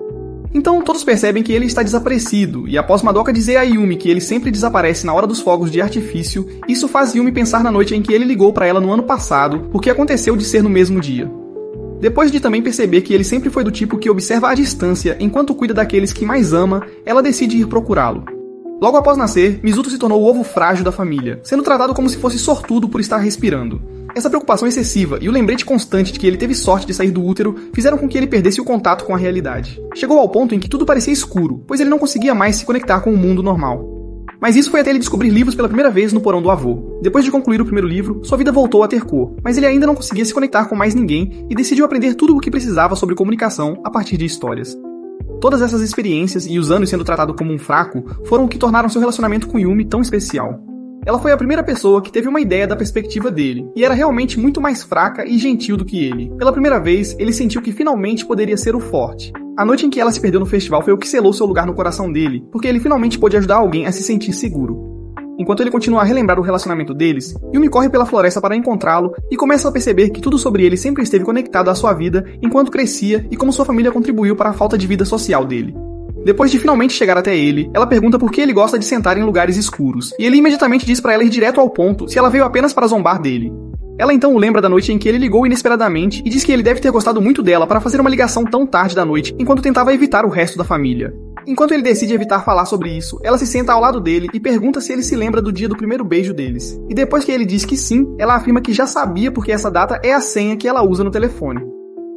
Então todos percebem que ele está desaparecido, e após Madoka dizer a Yumi que ele sempre desaparece na hora dos fogos de artifício, isso faz Yumi pensar na noite em que ele ligou para ela no ano passado, o que aconteceu de ser no mesmo dia. Depois de também perceber que ele sempre foi do tipo que observa à distância enquanto cuida daqueles que mais ama, ela decide ir procurá-lo. Logo após nascer, Mizuto se tornou o ovo frágil da família, sendo tratado como se fosse sortudo por estar respirando. Essa preocupação excessiva e o lembrete constante de que ele teve sorte de sair do útero fizeram com que ele perdesse o contato com a realidade. Chegou ao ponto em que tudo parecia escuro, pois ele não conseguia mais se conectar com o mundo normal. Mas isso foi até ele descobrir livros pela primeira vez no porão do avô. Depois de concluir o primeiro livro, sua vida voltou a ter cor, mas ele ainda não conseguia se conectar com mais ninguém e decidiu aprender tudo o que precisava sobre comunicação a partir de histórias. Todas essas experiências e os anos sendo tratado como um fraco foram o que tornaram seu relacionamento com Yumi tão especial. Ela foi a primeira pessoa que teve uma ideia da perspectiva dele, e era realmente muito mais fraca e gentil do que ele. Pela primeira vez, ele sentiu que finalmente poderia ser o forte. A noite em que ela se perdeu no festival foi o que selou seu lugar no coração dele, porque ele finalmente pôde ajudar alguém a se sentir seguro. Enquanto ele continua a relembrar o relacionamento deles, Yumi corre pela floresta para encontrá-lo e começa a perceber que tudo sobre ele sempre esteve conectado à sua vida enquanto crescia e como sua família contribuiu para a falta de vida social dele. Depois de finalmente chegar até ele, ela pergunta por que ele gosta de sentar em lugares escuros, e ele imediatamente diz para ela ir direto ao ponto se ela veio apenas para zombar dele. Ela então o lembra da noite em que ele ligou inesperadamente e diz que ele deve ter gostado muito dela para fazer uma ligação tão tarde da noite enquanto tentava evitar o resto da família. Enquanto ele decide evitar falar sobre isso, ela se senta ao lado dele e pergunta se ele se lembra do dia do primeiro beijo deles. E depois que ele diz que sim, ela afirma que já sabia porque essa data é a senha que ela usa no telefone.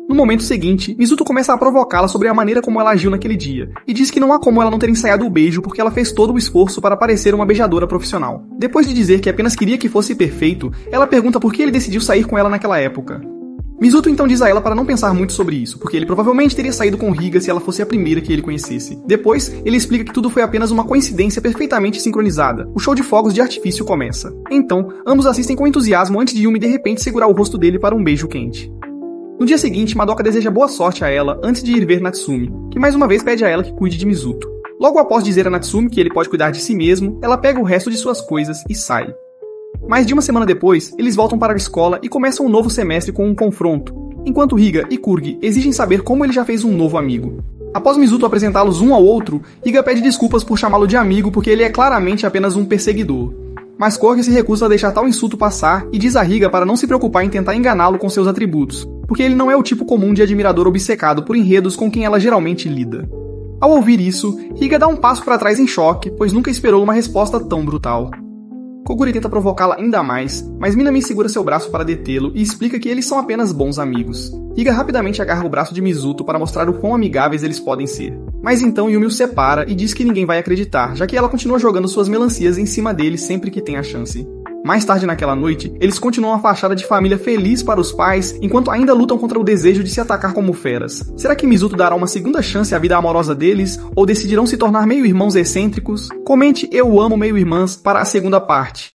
No momento seguinte, Mizuto começa a provocá-la sobre a maneira como ela agiu naquele dia, e diz que não há como ela não ter ensaiado o beijo porque ela fez todo o esforço para parecer uma beijadora profissional. Depois de dizer que apenas queria que fosse perfeito, ela pergunta por que ele decidiu sair com ela naquela época. Mizuto então diz a ela para não pensar muito sobre isso, porque ele provavelmente teria saído com Higa se ela fosse a primeira que ele conhecesse. Depois, ele explica que tudo foi apenas uma coincidência perfeitamente sincronizada. O show de fogos de artifício começa. Então, ambos assistem com entusiasmo antes de Yumi de repente segurar o rosto dele para um beijo quente. No dia seguinte, Madoka deseja boa sorte a ela antes de ir ver Natsumi, que mais uma vez pede a ela que cuide de Mizuto. Logo após dizer a Natsumi que ele pode cuidar de si mesmo, ela pega o resto de suas coisas e sai. Mais de uma semana depois, eles voltam para a escola e começam um novo semestre com um confronto, enquanto Higa e Kurgi exigem saber como ele já fez um novo amigo. Após Mizuto apresentá-los um ao outro, Higa pede desculpas por chamá-lo de amigo porque ele é claramente apenas um perseguidor. Mas Kurgi se recusa a deixar tal insulto passar e diz a Higa para não se preocupar em tentar enganá-lo com seus atributos, porque ele não é o tipo comum de admirador obcecado por enredos com quem ela geralmente lida. Ao ouvir isso, Higa dá um passo para trás em choque, pois nunca esperou uma resposta tão brutal. Koguri tenta provocá-la ainda mais, mas Minami segura seu braço para detê-lo e explica que eles são apenas bons amigos. Higa rapidamente agarra o braço de Mizuto para mostrar o quão amigáveis eles podem ser. Mas então Yumi o separa e diz que ninguém vai acreditar, já que ela continua jogando suas melancias em cima dele sempre que tem a chance. Mais tarde naquela noite, eles continuam a fachada de família feliz para os pais, enquanto ainda lutam contra o desejo de se atacar como feras. Será que Mizuto dará uma segunda chance à vida amorosa deles, ou decidirão se tornar meio-irmãos excêntricos? Comente Eu Amo Meio-Irmãs para a segunda parte.